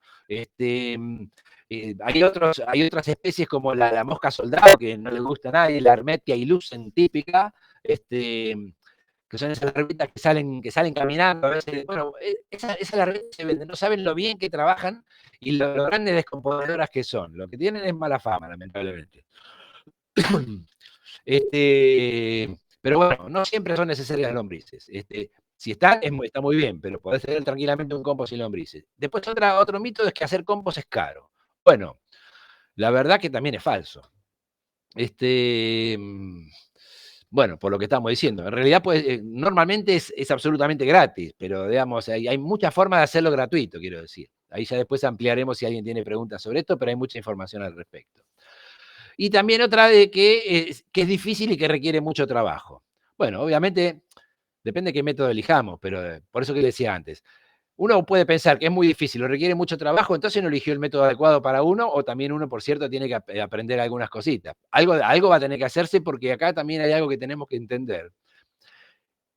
B: Hay otras especies como la mosca soldado, que no le gusta a nadie, la Hermetia iluscen típica, que son esas larvitas que salen caminando, a veces, bueno, esas larvitas se venden, no saben lo bien que trabajan y lo grandes descomponedoras que son. Lo que tienen es mala fama, lamentablemente. Pero bueno, no siempre son necesarias las lombrices. Si está muy bien, pero podés hacer tranquilamente un compost sin lombrices. Después otro mito es que hacer compost es caro. Bueno, la verdad que también es falso. Bueno, por lo que estamos diciendo. En realidad, pues, normalmente es absolutamente gratis, pero digamos, hay muchas formas de hacerlo gratuito, quiero decir. Ahí ya después ampliaremos si alguien tiene preguntas sobre esto, pero hay mucha información al respecto. Y también otra de que es difícil y que requiere mucho trabajo. Bueno, obviamente depende de qué método elijamos, pero por eso que le decía antes. Uno puede pensar que es muy difícil o requiere mucho trabajo, entonces no eligió el método adecuado para uno, o también uno, por cierto, tiene que aprender algunas cositas. Algo va a tener que hacerse, porque acá también hay algo que tenemos que entender.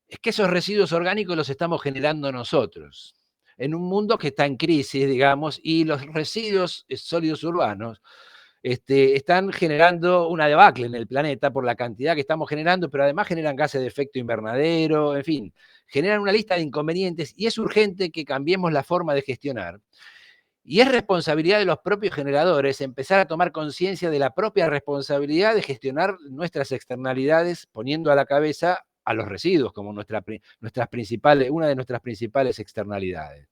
B: Es que esos residuos orgánicos los estamos generando nosotros, en un mundo que está en crisis, digamos, y los residuos sólidos urbanos están generando una debacle en el planeta por la cantidad que estamos generando, pero además generan gases de efecto invernadero, en fin, generan una lista de inconvenientes, y es urgente que cambiemos la forma de gestionar. Y es responsabilidad de los propios generadores empezar a tomar conciencia de la propia responsabilidad de gestionar nuestras externalidades, poniendo a la cabeza a los residuos como una de nuestras principales externalidades.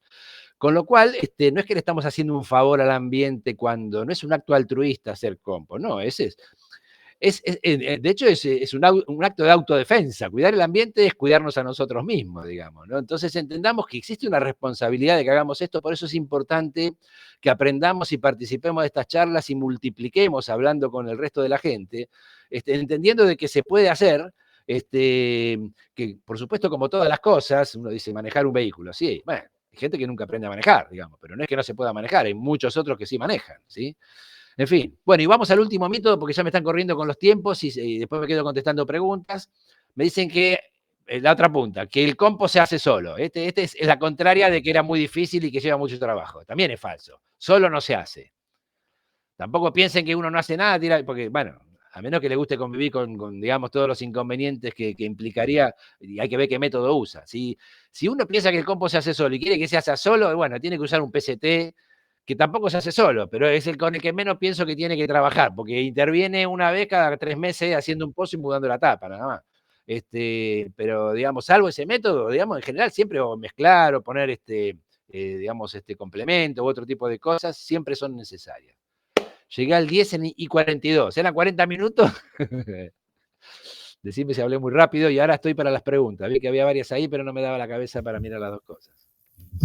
B: Con lo cual, no es que le estamos haciendo un favor al ambiente cuando no es un acto altruista hacer compost, no, de hecho es un acto de autodefensa. Cuidar el ambiente es cuidarnos a nosotros mismos, digamos, ¿no? Entonces entendamos que existe una responsabilidad de que hagamos esto, por eso es importante que aprendamos y participemos de estas charlas y multipliquemos hablando con el resto de la gente, entendiendo de que se puede hacer, que por supuesto, como todas las cosas, uno dice manejar un vehículo, sí, bueno, hay gente que nunca aprende a manejar, digamos, pero no es que no se pueda manejar, hay muchos otros que sí manejan, ¿sí? En fin, bueno, y vamos al último mito, porque ya me están corriendo con los tiempos y después me quedo contestando preguntas. Me dicen que, la otra punta, que el compost se hace solo. Este es la contraria de que era muy difícil y que lleva mucho trabajo. También es falso. Solo no se hace. Tampoco piensen que uno no hace nada, porque, bueno, a menos que le guste convivir con digamos, todos los inconvenientes que implicaría, y hay que ver qué método usa. Si uno piensa que el compost se hace solo y quiere que se haga solo, bueno, tiene que usar un PCT, que tampoco se hace solo, pero es el con el que menos pienso que tiene que trabajar, porque interviene una vez cada 3 meses haciendo un pozo y mudando la tapa, nada más. Pero, digamos, salvo ese método, digamos, en general siempre o mezclar o poner digamos, complemento u otro tipo de cosas, siempre son necesarias. Llegué al 10 y 42. ¿Eran 40 minutos? Decime si hablé muy rápido, y ahora estoy para las preguntas. Vi que había varias ahí, pero no me daba la cabeza para mirar las dos cosas.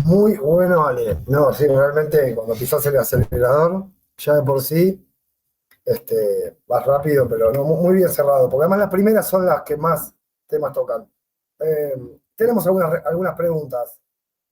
A: Muy bueno, Ale. No, sí, realmente cuando pisas el acelerador, ya de por sí, vas rápido, pero no, muy bien cerrado, porque además las primeras son las que más temas tocan. Tenemos algunas preguntas.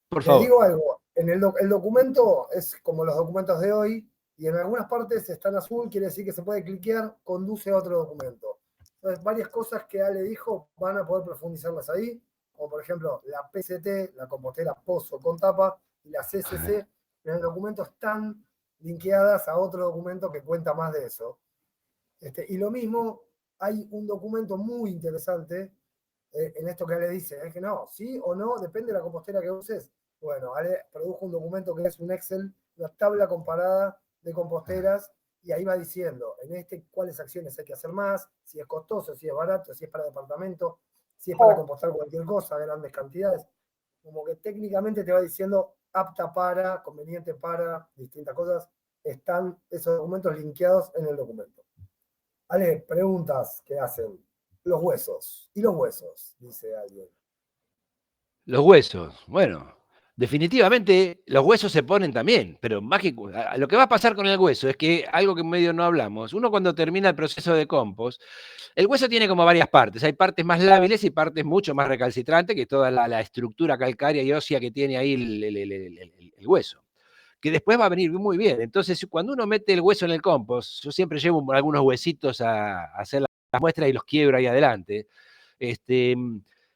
B: Por
A: Les
B: favor.
A: digo algo, el documento es como los documentos de hoy, y en algunas partes está en azul, quiere decir que se puede cliquear, conduce a otro documento. Entonces, varias cosas que Ale dijo van a poder profundizarlas ahí, como por ejemplo la PCT, la compostera pozo con tapa, y la CCC, en el documento están linkeadas a otro documento que cuenta más de eso. Y lo mismo, hay un documento muy interesante en esto que Ale dice, es que no, sí o no, depende de la compostera que uses. Bueno, Ale produjo un documento que es un Excel, una tabla comparada de composteras, y ahí va diciendo, cuáles acciones hay que hacer más, si es costoso, si es barato, si es para departamento, si es para compostar cualquier cosa, grandes cantidades. Como que técnicamente te va diciendo apta para, conveniente para, distintas cosas. Están esos documentos linkeados en el documento. Ale, preguntas que hacen. Los huesos. ¿Y los huesos? Dice alguien.
B: Los huesos, bueno, definitivamente los huesos se ponen también, pero lo que va a pasar con el hueso es que algo que medio no hablamos, uno cuando termina el proceso de compost, el hueso tiene como varias partes, hay partes más lábiles y partes mucho más recalcitrantes que toda la estructura calcárea y ósea que tiene ahí el hueso, que después va a venir muy bien. Entonces, cuando uno mete el hueso en el compost, yo siempre llevo algunos huesitos a hacer las muestras y los quiebro ahí adelante,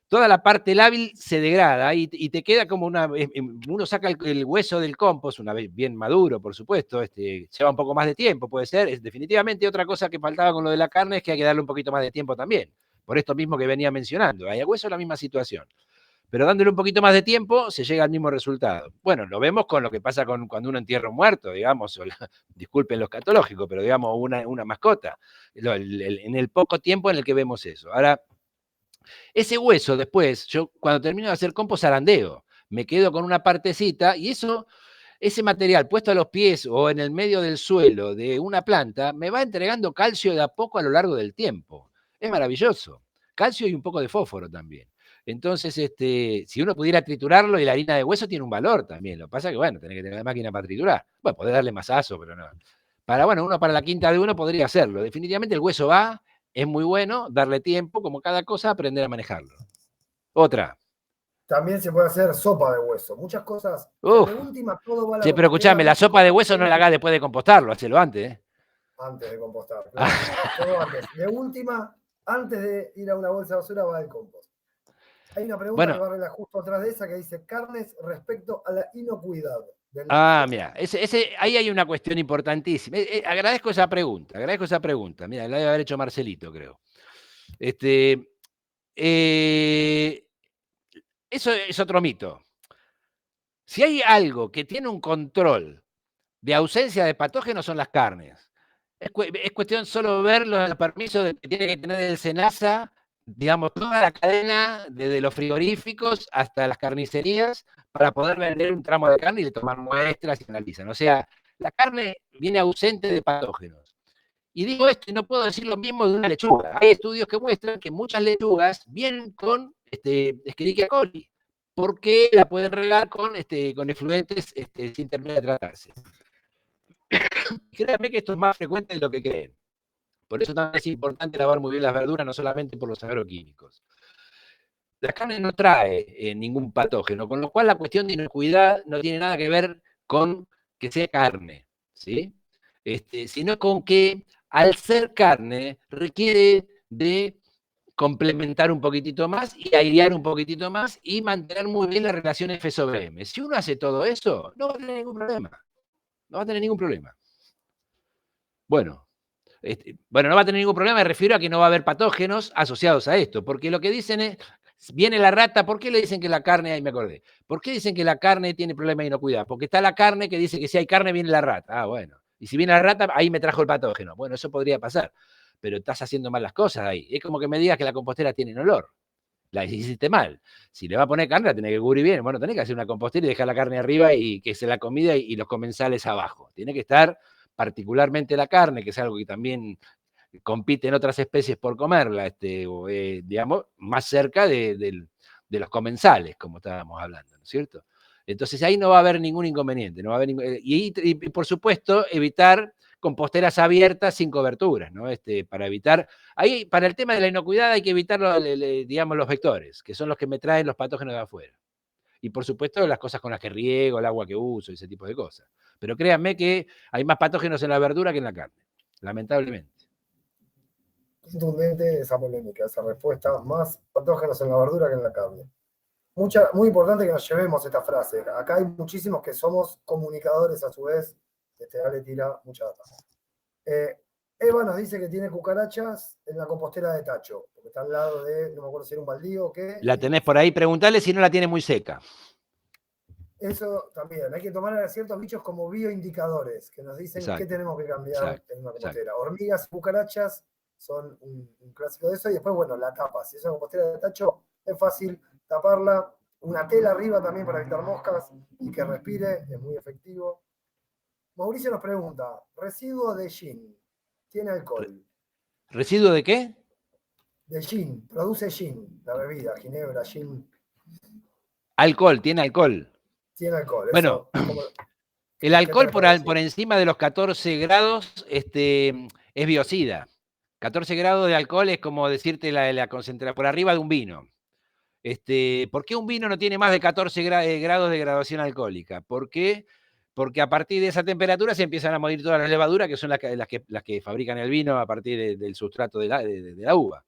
B: toda la parte lábil se degrada y te queda como uno saca el hueso del compost, una vez bien maduro, por supuesto, lleva un poco más de tiempo, puede ser. Definitivamente otra cosa que faltaba con lo de la carne es que hay que darle un poquito más de tiempo también, por esto mismo que venía mencionando. Hay hueso la misma situación, pero dándole un poquito más de tiempo se llega al mismo resultado. Bueno, lo vemos con lo que pasa cuando uno entierra un muerto, digamos, disculpen lo escatológico, pero digamos una mascota, en el poco tiempo en el que vemos eso. Ahora, ese hueso después, yo cuando termino de hacer compost zarandeo, me quedo con una partecita y ese material puesto a los pies o en el medio del suelo de una planta me va entregando calcio de a poco a lo largo del tiempo. Es maravilloso. Calcio y un poco de fósforo también. Entonces, si uno pudiera triturarlo, y la harina de hueso tiene un valor también. Lo que pasa es que, bueno, tenés que tener la máquina para triturar. Bueno, podés darle masazo, pero no. Bueno, uno para la quinta de uno podría hacerlo. Definitivamente el hueso va, es muy bueno, darle tiempo, como cada cosa, aprender a manejarlo. Otra.
A: También se puede hacer sopa de hueso. Muchas cosas. O sea, de
B: Uf.
A: última todo va a la
B: Sí, pero
A: compostera.
B: escuchame, la
A: Muchas
B: sopa de
A: cosas
B: hueso no la hagas después de compostarlo, hacelo antes, ¿eh?
A: antes de compostar, claro. Todo antes. De última, antes de ir a una bolsa de basura va el compost. Hay una pregunta que
B: Bueno,
A: va a arreglar justo atrás de esa que dice carnes respecto a la inocuidad del líquido.
B: mira, ahí hay una cuestión importantísima. Agradezco esa pregunta. Mira, la debe haber hecho Marcelito, creo. Eso es otro mito. Si hay algo que tiene un control de ausencia de patógenos son las carnes. Es cuestión solo ver los permisos que tiene que tener el SENASA, digamos, toda la cadena, desde los frigoríficos hasta las carnicerías, para poder vender un tramo de carne y le tomar muestras y analizan. O sea, la carne viene ausente de patógenos. Y digo esto y no puedo decir lo mismo de una lechuga. Hay estudios que muestran que muchas lechugas vienen con Escherichia coli, porque la pueden regar con efluentes sin terminar de tratarse. Créanme que esto es más frecuente de lo que creen. Por eso también es importante lavar muy bien las verduras, no solamente por los agroquímicos. La carne no trae ningún patógeno, con lo cual la cuestión de inocuidad no tiene nada que ver con que sea carne, ¿sí? Sino con que al ser carne requiere de complementar un poquitito más y airear un poquitito más y mantener muy bien la relación F sobre M. Si uno hace todo eso, no va a tener ningún problema. No va a tener ningún problema. Bueno, no va a tener ningún problema, me refiero a que no va a haber patógenos asociados a esto, porque lo que dicen es, viene la rata, ¿por qué le dicen que la carne, ahí me acordé, ¿por qué dicen que la carne tiene problema de inocuidad? Porque está la carne que dice que si hay carne viene la rata, bueno, y si viene la rata, ahí me trajo el patógeno, bueno, eso podría pasar, pero estás haciendo mal las cosas ahí, es como que me digas que la compostera tiene olor, la hiciste mal, si le va a poner carne la tenés que cubrir bien, bueno, tenés que hacer una compostera y dejar la carne arriba y que se la comida y los comensales abajo, tiene que estar particularmente la carne, que es algo que también compiten otras especies por comerla, digamos, más cerca de los comensales, como estábamos hablando, ¿no es cierto? Entonces ahí no va a haber ningún inconveniente, no va a haber y por supuesto evitar composteras abiertas sin coberturas, ¿no? Para evitar, ahí para el tema de la inocuidad hay que evitar digamos, los vectores, que son los que me traen los patógenos de afuera. Y por supuesto las cosas con las que riego, el agua que uso, ese tipo de cosas. Pero créanme que hay más patógenos en la verdura que en la carne, lamentablemente.
A: Contundente esa polémica, esa respuesta, más patógenos en la verdura que en la carne. Muy importante que nos llevemos esta frase. Acá hay muchísimos que somos comunicadores a su vez. Ale tira mucha data. Eva nos dice que tiene cucarachas en la compostera de Tacho, porque está al lado de, no me acuerdo si era un baldío o qué.
B: La tenés por ahí, preguntale si no la tiene muy seca.
A: Eso también, hay que tomar a ciertos bichos como bioindicadores, que nos dicen qué tenemos que cambiar en una compostera. Hormigas y cucarachas son un clásico de eso, y después, bueno, la tapa. Si es una compostera de Tacho, es fácil taparla. Una tela arriba también para evitar moscas y que respire, es muy efectivo. Mauricio nos pregunta, residuo de gin, ¿tiene alcohol?
B: ¿Residuo de qué?
A: De gin, produce gin, la bebida, ginebra, gin.
B: Alcohol, tiene alcohol.
A: Tiene alcohol,
B: bueno,
A: eso. ¿Cómo,
B: el alcohol por encima de los 14 grados es biocida. 14 grados de alcohol es como decirte la concentración por arriba de un vino. ¿Por qué un vino no tiene más de 14 grados de graduación alcohólica? ¿Por qué? Porque a partir de esa temperatura se empiezan a morir todas las levaduras, que son las que fabrican el vino a partir del sustrato de la uva.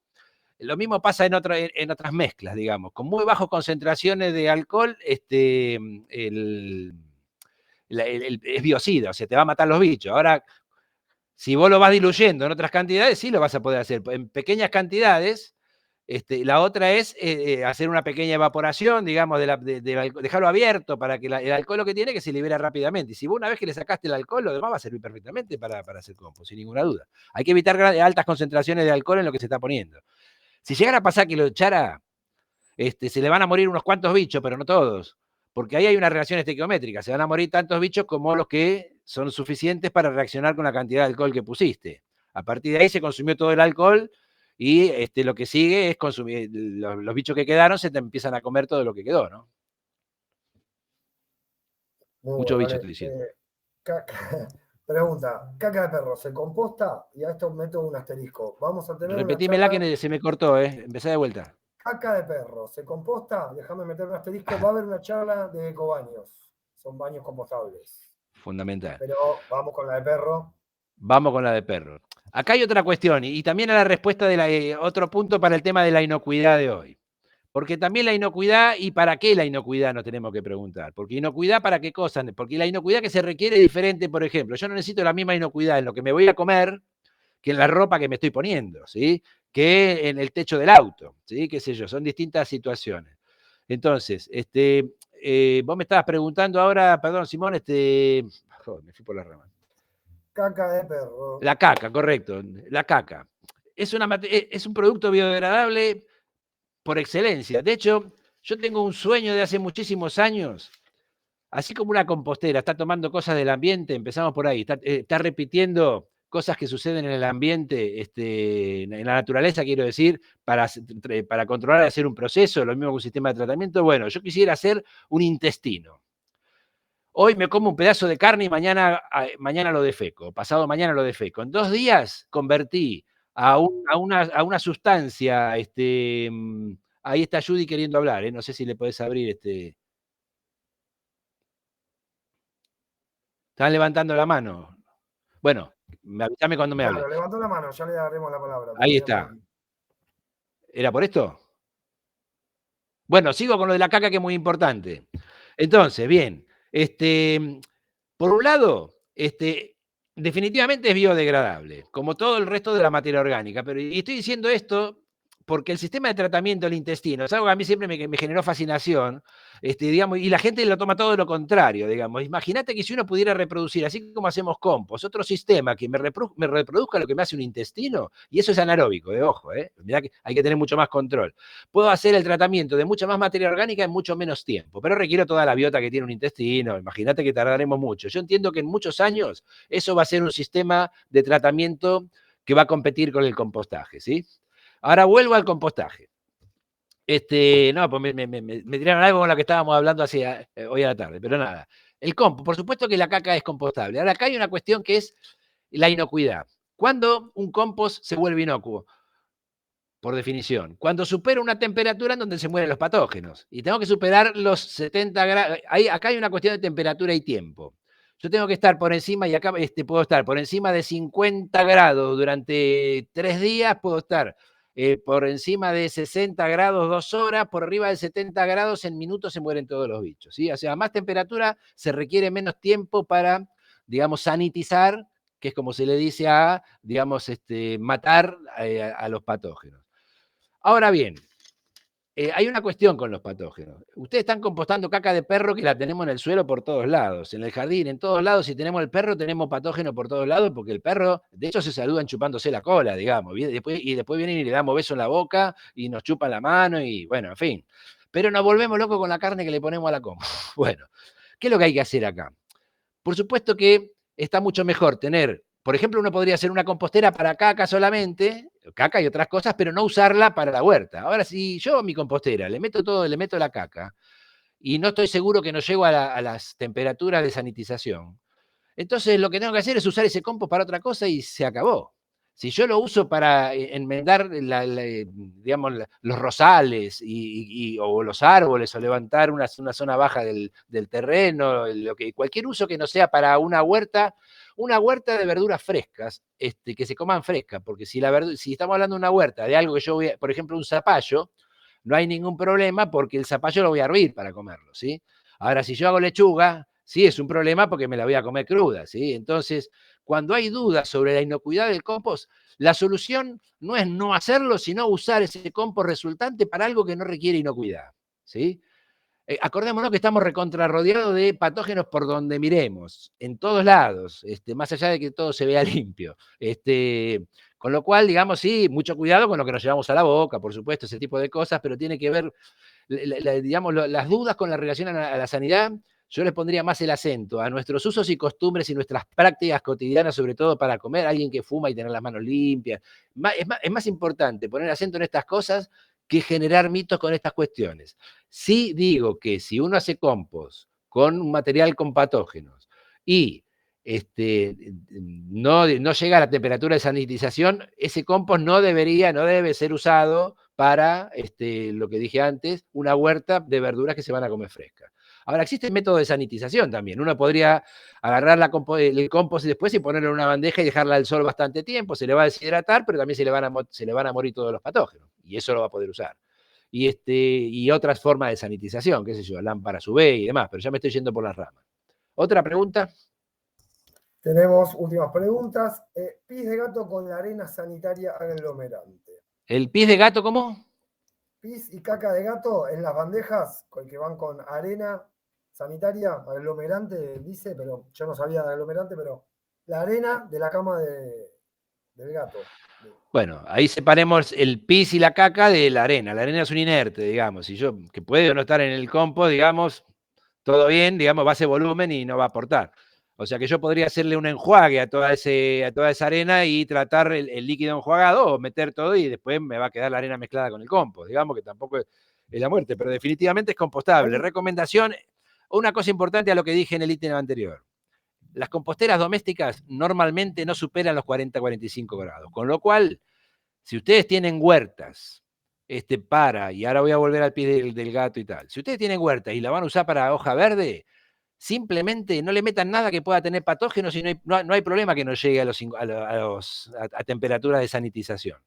B: Lo mismo pasa en otras mezclas, digamos. Con muy bajas concentraciones de alcohol, es biocida, o sea, te va a matar los bichos. Ahora, si vos lo vas diluyendo en otras cantidades, sí lo vas a poder hacer. En pequeñas cantidades, la otra es hacer una pequeña evaporación, digamos, dejarlo abierto para que el alcohol lo que tiene que se libera rápidamente. Y si vos una vez que le sacaste el alcohol, lo demás va a servir perfectamente para hacer compost, sin ninguna duda. Hay que evitar altas concentraciones de alcohol en lo que se está poniendo. Si llegara a pasar que lo echara, se le van a morir unos cuantos bichos, pero no todos. Porque ahí hay una relación estequiométrica. Se van a morir tantos bichos como los que son suficientes para reaccionar con la cantidad de alcohol que pusiste. A partir de ahí se consumió todo el alcohol y lo que sigue es consumir. Los bichos que quedaron se te empiezan a comer todo lo que quedó, ¿no?
A: Muy
B: Mucho
A: bueno,
B: bicho
A: vale.
B: estoy diciendo.
A: Pregunta, ¿caca de perro se composta? Y a esto meto un asterisco. Vamos a tener una
B: Repetímela
A: charla.
B: que se me cortó, Empecé de vuelta.
A: Caca de perro, ¿se composta? Déjame meter un asterisco. Va a haber una charla de ecobaños. Son baños compostables.
B: Fundamental.
A: Pero vamos con la de perro.
B: Vamos con la de perro. Acá hay otra cuestión, y también a la respuesta de otro punto para el tema de la inocuidad de hoy. Porque también la inocuidad, ¿y para qué la inocuidad nos tenemos que preguntar? Porque inocuidad, ¿para qué cosas? Porque la inocuidad que se requiere es diferente, por ejemplo. Yo no necesito la misma inocuidad en lo que me voy a comer que en la ropa que me estoy poniendo, ¿sí? Que en el techo del auto, ¿sí? Qué sé yo, son distintas situaciones. Entonces, vos me estabas preguntando ahora, perdón, Simón, joder, me fui por la rama.
A: Caca de perro.
B: La caca, correcto, la caca. Es un producto biodegradable por excelencia. De hecho, yo tengo un sueño de hace muchísimos años, así como una compostera está tomando cosas del ambiente, empezamos por ahí, está repitiendo cosas que suceden en el ambiente, en la naturaleza, quiero decir, para controlar y hacer un proceso, lo mismo que un sistema de tratamiento. Bueno, yo quisiera hacer un intestino. Hoy me como un pedazo de carne y mañana lo defeco, pasado mañana lo defeco. En 2 días convertí a una sustancia, ahí está Judy queriendo hablar, no sé si le podés abrir. Están levantando la mano. Bueno, avísame cuando me hable.
A: Claro, levantó la mano, ya le daremos la palabra.
B: Ahí está. ¿Era por esto? Bueno, sigo con lo de la caca, que es muy importante. Entonces, bien, por un lado, definitivamente es biodegradable, como todo el resto de la materia orgánica, pero y estoy diciendo esto porque el sistema de tratamiento del intestino es algo que a mí siempre me generó fascinación, digamos, y la gente lo toma todo lo contrario, digamos. Imagínate que si uno pudiera reproducir, así como hacemos compost, otro sistema que me reproduzca lo que me hace un intestino, y eso es anaeróbico, de ojo, mirá que hay que tener mucho más control. Puedo hacer el tratamiento de mucha más materia orgánica en mucho menos tiempo, pero requiero toda la biota que tiene un intestino, imagínate que tardaremos mucho. Yo entiendo que en muchos años eso va a ser un sistema de tratamiento que va a competir con el compostaje, ¿sí? Ahora vuelvo al compostaje. No, pues me tiraron algo con lo que estábamos hablando hoy a la tarde, pero nada. El compost, por supuesto que la caca es compostable. Ahora acá hay una cuestión que es la inocuidad. ¿Cuándo un compost se vuelve inocuo? Por definición, cuando supera una temperatura en donde se mueren los patógenos. Y tengo que superar los 70 grados. Acá hay una cuestión de temperatura y tiempo. Yo tengo que estar por encima, y acá puedo estar por encima de 50 grados durante 3 días, puedo estar por encima de 60 grados 2 horas, por arriba de 70 grados en minutos se mueren todos los bichos, ¿sí? O sea, más temperatura se requiere menos tiempo para, digamos, sanitizar, que es como se le dice digamos, matar a los patógenos. Ahora bien, hay una cuestión con los patógenos. Ustedes están compostando caca de perro que la tenemos en el suelo por todos lados, en el jardín, en todos lados. Si tenemos el perro, tenemos patógenos por todos lados, porque el perro, de hecho, se saludan chupándose la cola, digamos. Y después vienen y le damos beso en la boca y nos chupan la mano y, bueno, en fin. Pero nos volvemos locos con la carne que le ponemos a la composta. Bueno, ¿qué es lo que hay que hacer acá? Por supuesto que está mucho mejor tener, por ejemplo, uno podría hacer una compostera para caca solamente, caca y otras cosas, pero no usarla para la huerta. Ahora, si yo a mi compostera le meto todo, le meto la caca, y no estoy seguro que no llego a las temperaturas de sanitización, entonces lo que tengo que hacer es usar ese compost para otra cosa y se acabó. Si yo lo uso para enmendar, digamos, los rosales o los árboles, o levantar una zona baja del terreno, cualquier uso que no sea para una huerta de verduras frescas, que se coman frescas, porque si estamos hablando de una huerta, de algo que yo por ejemplo, un zapallo, no hay ningún problema porque el zapallo lo voy a hervir para comerlo, ¿sí? Ahora, si yo hago lechuga, sí es un problema porque me la voy a comer cruda, ¿sí? Entonces, cuando hay dudas sobre la inocuidad del compost, la solución no es no hacerlo, sino usar ese compost resultante para algo que no requiere inocuidad, ¿sí? Acordémonos que estamos recontrarrodeados de patógenos por donde miremos, en todos lados, más allá de que todo se vea limpio. Con lo cual, digamos, sí, mucho cuidado con lo que nos llevamos a la boca, por supuesto, ese tipo de cosas, pero tiene que ver, digamos, las dudas con la relación a la sanidad. Yo les pondría más el acento a nuestros usos y costumbres y nuestras prácticas cotidianas, sobre todo para comer, alguien que fuma y tener las manos limpias. Es más importante poner acento en estas cosas que generar mitos con estas cuestiones. Sí digo que si uno hace compost con un material con patógenos y no llega a la temperatura de sanitización, ese compost no debe ser usado para, lo que dije antes, una huerta de verduras que se van a comer frescas. Ahora, existe el método de sanitización también. Uno podría agarrar el compost después y ponerlo en una bandeja y dejarla al sol bastante tiempo, se le va a deshidratar, pero también se le van a morir todos los patógenos, y eso lo va a poder usar. Y otras formas de sanitización, qué sé yo, lámparas UV y demás, pero ya me estoy yendo por las ramas. ¿Otra pregunta?
A: Tenemos últimas preguntas. Pis de gato con la arena sanitaria aglomerante.
B: ¿El pis de gato cómo?
A: Pis y caca de gato en las bandejas que van con arena sanitaria aglomerante, dice, pero yo no sabía de aglomerante, pero la arena de la cama del gato.
B: Bueno, ahí separemos el pis y la caca de la arena. La arena es un inerte, digamos. Y yo, que puede o no estar en el compost, digamos, todo bien, digamos, va a hacer volumen y no va a aportar. O sea que yo podría hacerle un enjuague a toda esa arena y tratar el líquido enjuagado o meter todo y después me va a quedar la arena mezclada con el compost. Digamos que tampoco es la muerte, pero definitivamente es compostable. Recomendación, una cosa importante a lo que dije en el ítem anterior. Las composteras domésticas normalmente no superan los 40-45 grados, con lo cual, si ustedes tienen huertas, y ahora voy a volver al pie del gato y tal, si ustedes tienen huertas y la van a usar para hoja verde, simplemente no le metan nada que pueda tener patógenos y no hay problema que no llegue a temperaturas de sanitización.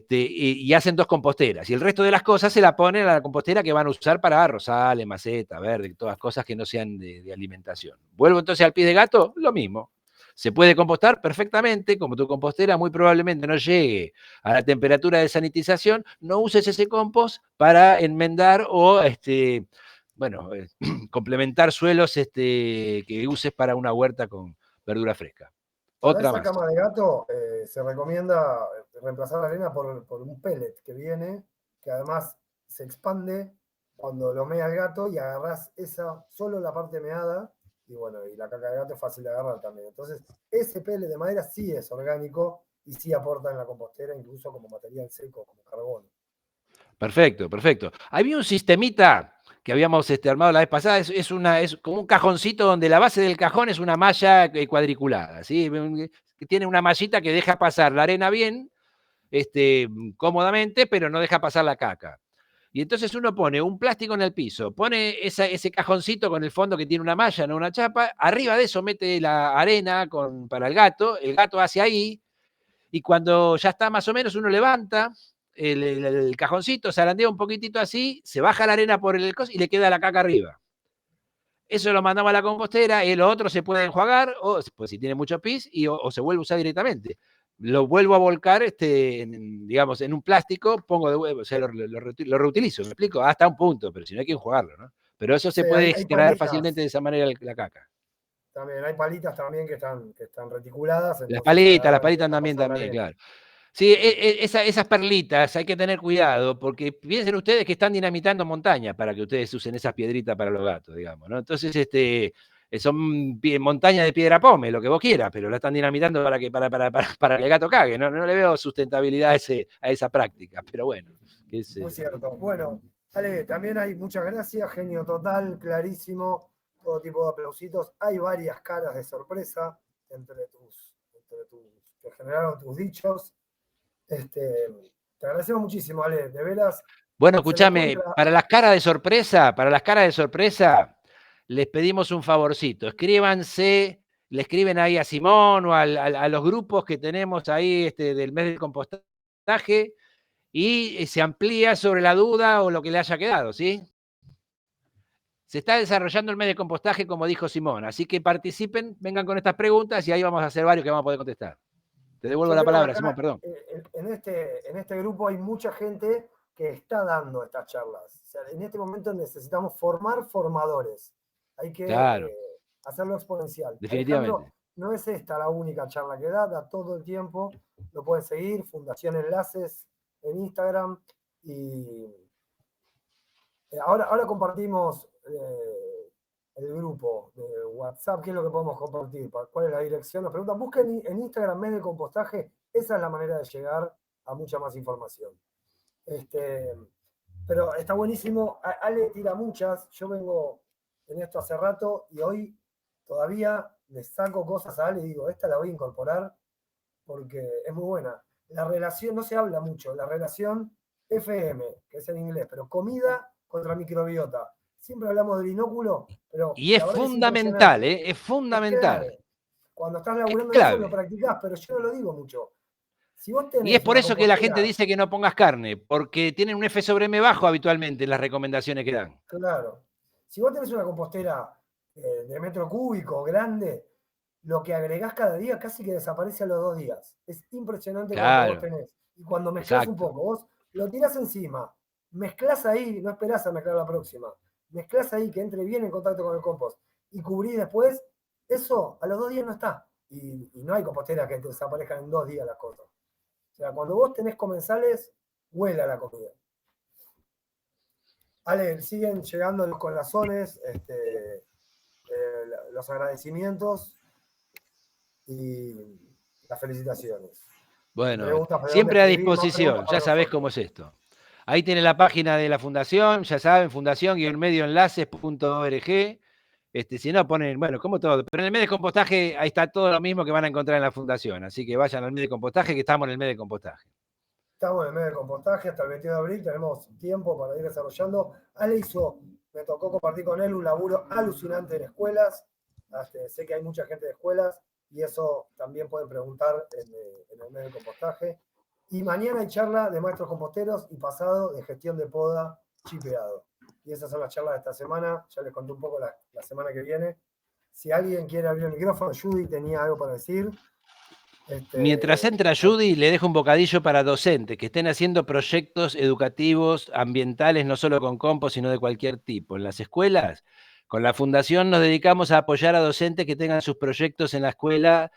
B: Y hacen 2 composteras. Y el resto de las cosas se la ponen a la compostera que van a usar para rosales, maceta, verde, todas cosas que no sean de alimentación. Vuelvo entonces al pie de gato, lo mismo. Se puede compostar perfectamente, como tu compostera muy probablemente no llegue a la temperatura de sanitización, no uses ese compost para enmendar o complementar suelos que uses para una huerta con verdura fresca.
A: Para
B: Otra
A: esa
B: más.
A: cama de gato se recomienda reemplazar la arena por un pellet que viene, que además se expande cuando lo mea el gato y agarrás solo la parte meada, y bueno, y la caca de gato es fácil de agarrar también. Entonces, ese pellet de madera sí es orgánico y sí aporta en la compostera, incluso como material seco, como carbono.
B: Perfecto, perfecto. Había un sistemita que habíamos armado la vez pasada, es como un cajoncito donde la base del cajón es una malla cuadriculada, ¿sí? Que tiene una mallita que deja pasar la arena bien, cómodamente, pero no deja pasar la caca. Y entonces uno pone un plástico en el piso, pone ese cajoncito con el fondo que tiene una malla, no una chapa, arriba de eso mete la arena para el gato hace ahí, y cuando ya está más o menos, uno levanta el cajoncito, zarandea un poquitito así, se baja la arena por el coso y le queda la caca arriba. Eso lo mandamos a la compostera, y lo otro se puede enjuagar, o pues si tiene mucho pis, o se vuelve a usar directamente. Lo vuelvo a volcar, digamos, en un plástico, pongo de huevo, o sea, lo reutilizo, ¿me explico? Hasta un punto, pero si no hay que enjuagarlo, ¿no? Pero eso se
A: Sí,
B: puede
A: hay
B: extraer
A: palitas
B: fácilmente de esa manera la caca.
A: también, hay palitas también que están reticuladas,
B: Las
A: entonces
B: palitas,
A: agarran y dejan
B: también,
A: pasar la arena.
B: claro. Sí, esas perlitas hay que tener cuidado, porque piensen ustedes que están dinamitando montañas para que ustedes usen esas piedritas para los gatos, digamos, ¿no? Entonces, son montañas de piedra pome, lo que vos quieras, pero la están dinamitando para que el gato cague. No le veo sustentabilidad a esa práctica, pero bueno, qué sé
A: Muy
B: yo.
A: cierto. Bueno, Ale, también hay muchas gracias, genio total, clarísimo, todo tipo de aplausitos. Hay varias caras de sorpresa entre tus que generaron tus dichos. Te agradecemos muchísimo, Ale, de veras.
B: Bueno,
A: Se le
B: escúchame,
A: encuentra.
B: para las caras de sorpresa, les pedimos un favorcito. Escríbanse, le escriben ahí a Simón o a los grupos que tenemos ahí del mes del compostaje y se amplía sobre la duda o lo que le haya quedado, ¿sí? Se está desarrollando el mes de compostaje, como dijo Simón, así que participen, vengan con estas preguntas y ahí vamos a hacer varios que vamos a poder contestar. Te devuelvo
A: Yo
B: la
A: veo que
B: palabra, Simón,
A: acá
B: perdón.
A: en este grupo hay mucha gente que está dando estas charlas. O sea, en este momento necesitamos formar formadores. Hay que
B: Claro,
A: hacerlo exponencial. Alejandro,
B: definitivamente.
A: no es esta la única charla que da todo el tiempo. Lo pueden seguir, Fundación Enlaces en Instagram. Y ahora compartimos el grupo de WhatsApp. ¿Qué es lo que podemos compartir? ¿Cuál es la dirección? Nos preguntan, busquen en Instagram mes de compostaje. Esa es la manera de llegar a mucha más información. Pero está buenísimo. Ale tira muchas. Yo vengo en esto hace rato y hoy todavía le saco cosas a Ale y digo, esta la voy a incorporar porque es muy buena. La relación, no se habla mucho, la relación FM, que es en inglés, pero comida contra microbiota. Siempre hablamos del inóculo, pero
B: Y es
A: la verdad que es
B: fundamental,
A: impresionante.
B: ¿eh? Es
A: Es
B: fundamental.
A: clave. Cuando estás
B: Es
A: laburando en eso lo
B: clave.
A: practicás, pero yo no lo digo mucho. Si vos
B: Y es
A: tenés
B: por
A: una
B: eso que la gente
A: compostera,
B: dice que no pongas carne, porque tienen un F sobre M bajo habitualmente en las recomendaciones que dan.
A: claro, si vos tenés una compostera de metro cúbico grande, lo que agregás cada día casi que desaparece a los 2 días. Es impresionante cuando vos
B: Claro,
A: tenés. Y cuando mezclás un
B: exacto.
A: poco, vos lo tirás encima, mezclás ahí, no esperás a mezclar la próxima. Mezclás ahí que entre bien en contacto con el compost y cubrís después, eso a los 2 días no está. Y no hay compostera que te desaparezcan en 2 días las cosas. O sea, cuando vos tenés comensales, huela la comida. Ale, siguen llegando los corazones, los agradecimientos y las felicitaciones. Y
B: Bueno,
A: preguntas de dónde
B: siempre a
A: escribir, más preguntas
B: disposición, ya
A: para
B: sabés
A: nosotros.
B: cómo es esto. Ahí tiene la página de la fundación, ya saben, fundación-medioenlaces.org. Si no, ponen, bueno, como todo. Pero en el medio de compostaje, ahí está todo lo mismo que van a encontrar en la fundación. Así que vayan al medio de compostaje, que estamos en el medio de compostaje.
A: Estamos en el medio de compostaje hasta el 22 de abril, tenemos tiempo para ir desarrollando. Ale me tocó compartir con él un laburo alucinante en escuelas. Sé que hay mucha gente de escuelas y eso también pueden preguntar en el medio de compostaje. Y mañana hay charla de maestros composteros y pasado de gestión de poda chipeado. Y esas son las charlas de esta semana. Ya les conté un poco la semana que viene. Si alguien quiere abrir el micrófono, Judy tenía algo para decir.
B: Mientras entra Judy, le dejo un bocadillo para docentes que estén haciendo proyectos educativos, ambientales, no solo con compost, sino de cualquier tipo. En las escuelas, con la fundación nos dedicamos a apoyar a docentes que tengan sus proyectos en la escuela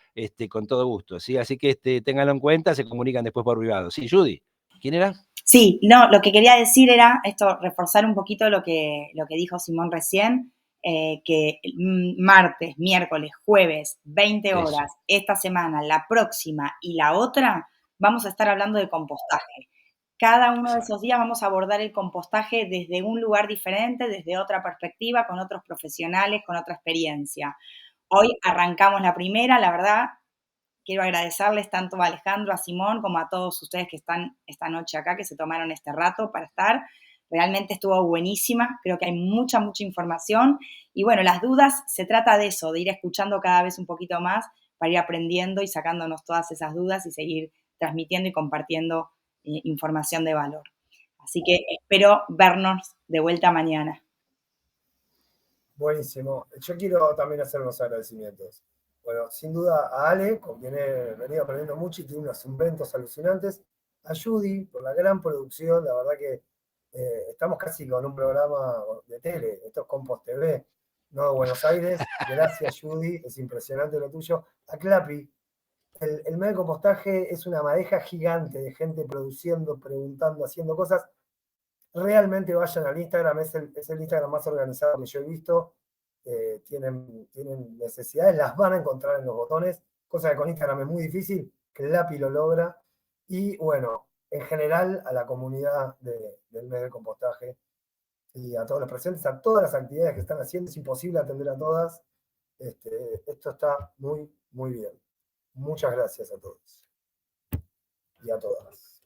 B: con todo gusto. ¿Sí? Así que ténganlo en cuenta, se comunican después por privado. Sí, Judy, ¿quién era?
C: Sí, no, lo que quería decir era esto, reforzar un poquito lo que dijo Simón recién, que martes, miércoles, jueves, 20
B: Eso.
C: horas, esta semana, la próxima y la otra, vamos a estar hablando de compostaje. Cada uno de esos días vamos a abordar el compostaje desde un lugar diferente, desde otra perspectiva, con otros profesionales, con otra experiencia. Hoy arrancamos la primera, la verdad, quiero agradecerles tanto a Alejandro, a Simón, como a todos ustedes que están esta noche acá, que se tomaron este rato para estar. Realmente estuvo buenísima, creo que hay mucha información. Y bueno, las dudas, se trata de eso, de ir escuchando cada vez un poquito más para ir aprendiendo y sacándonos todas esas dudas y seguir transmitiendo y compartiendo información de valor. Así que espero vernos de vuelta mañana.
A: Buenísimo. Yo quiero también hacer unos agradecimientos. Bueno, sin duda a Ale, con quien he venido aprendiendo mucho y tiene unos inventos alucinantes. A Judy, por la gran producción. La verdad que estamos casi con un programa de tele. Esto es Compost TV, no de Buenos Aires. Gracias, Judy. Es impresionante lo tuyo. A Clapi. El medio de compostaje es una madeja gigante de gente produciendo, preguntando, haciendo cosas. Realmente vayan al Instagram, es el Instagram más organizado que yo he visto. Tienen necesidades, las van a encontrar en los botones, cosa que con Instagram es muy difícil, Clapi lo logra. Y bueno, en general a la comunidad del medio de compostaje y a todos los presentes, a todas las actividades que están haciendo, es imposible atender a todas. Esto está muy, muy bien. Muchas gracias a todos y a todas.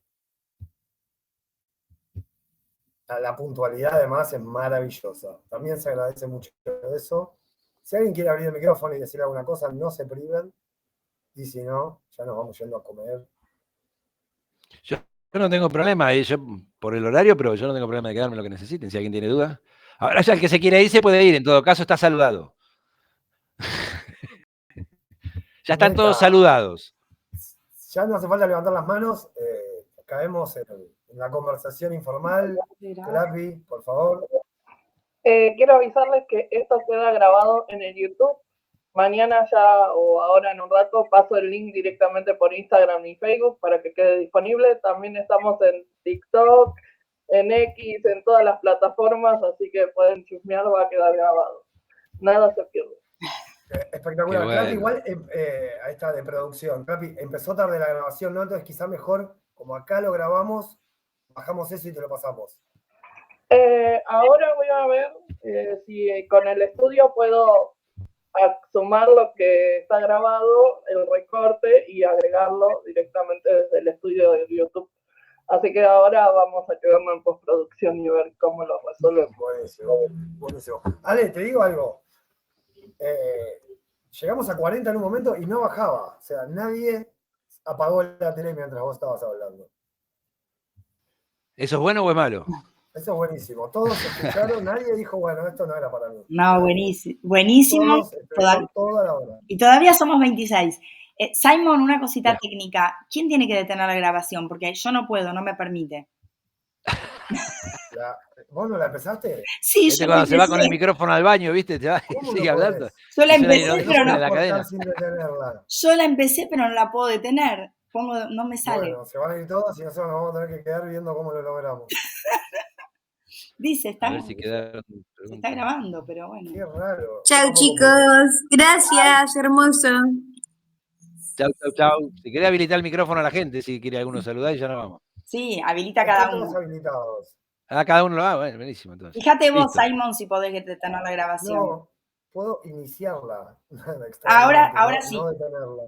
A: La puntualidad además es maravillosa. También se agradece mucho eso. Si alguien quiere abrir el micrófono y decir alguna cosa, no se priven. Y si no, ya nos vamos yendo a comer.
B: Yo no tengo problema, yo por el horario, pero yo no tengo problema de quedarme lo que necesiten, si alguien tiene duda. Ahora ya el que se quiere ir se puede ir, en todo caso está saludado. Ya están todos
A: Neta,
B: saludados.
A: ya no hace falta levantar las manos. Caemos en la conversación informal. Clapi, por favor.
D: Quiero avisarles que esto queda grabado en el YouTube. Mañana ya o ahora en un rato paso el link directamente por Instagram y Facebook para que quede disponible. También estamos en TikTok, en X, en todas las plataformas, así que pueden chusmear, va a quedar grabado. Nada se pierde.
A: Espectacular.
B: Bueno.
A: Clapi, igual, ahí está, de producción. Clapi, empezó tarde la grabación, ¿no? Entonces quizá mejor, como acá lo grabamos, bajamos eso y te lo pasamos.
D: Ahora voy a ver si con el estudio puedo a sumar lo que está grabado, el recorte y agregarlo directamente desde el estudio de YouTube. Así que ahora vamos a quedarnos en postproducción y ver cómo lo resolvemos.
A: Buenísimo, buenísimo. Ale, te digo algo. Llegamos a 40 en un momento y no bajaba. O sea, nadie apagó la tele mientras vos estabas hablando.
B: ¿Eso es bueno o es malo?
A: Eso es buenísimo. Todos escucharon, nadie dijo, bueno, esto no era para mí.
C: No, buenísimo. Buenísimo.
A: Todos estuvieron toda la hora.
C: Y todavía somos 26. Simon, una cosita
B: Bien.
C: técnica. ¿Quién tiene que detener la grabación? Porque yo no puedo, no me permite.
A: ¿Vos no la empezaste?
C: Sí,
B: Este
C: yo
B: cuando
C: la
B: se va con el
C: empecé.
B: micrófono al baño, ¿viste? Te va y
A: ¿Cómo
B: sigue
A: no
B: hablando.
A: podés?
C: Yo la
B: Y suena
C: empecé,
B: el
C: pero
B: de
C: no.
B: la cadena.
A: Sin detenerla.
C: Yo la empecé, pero no la puedo detener. No me sale.
A: Bueno, se van a ir todos y nosotros nos vamos a tener que quedar viendo cómo lo logramos.
C: Dice,
B: A ver si quedaron
C: se está
B: preguntas.
C: grabando, pero bueno.
A: Qué raro.
E: Chau, chicos. Gracias, hermoso.
B: Chau, chau, chau. Si querés habilitar el micrófono a la gente, si quiere alguno saludar y ya nos vamos.
C: Sí, habilita cada
A: Están todos
C: uno.
A: habilitados.
B: Ah, cada uno lo va, bueno, buenísimo entonces.
C: Fíjate vos,
B: Listo.
C: Simon, si podés detener la grabación.
A: No, puedo iniciarla.
C: Ahora
A: no,
C: sí.
A: no detenerla.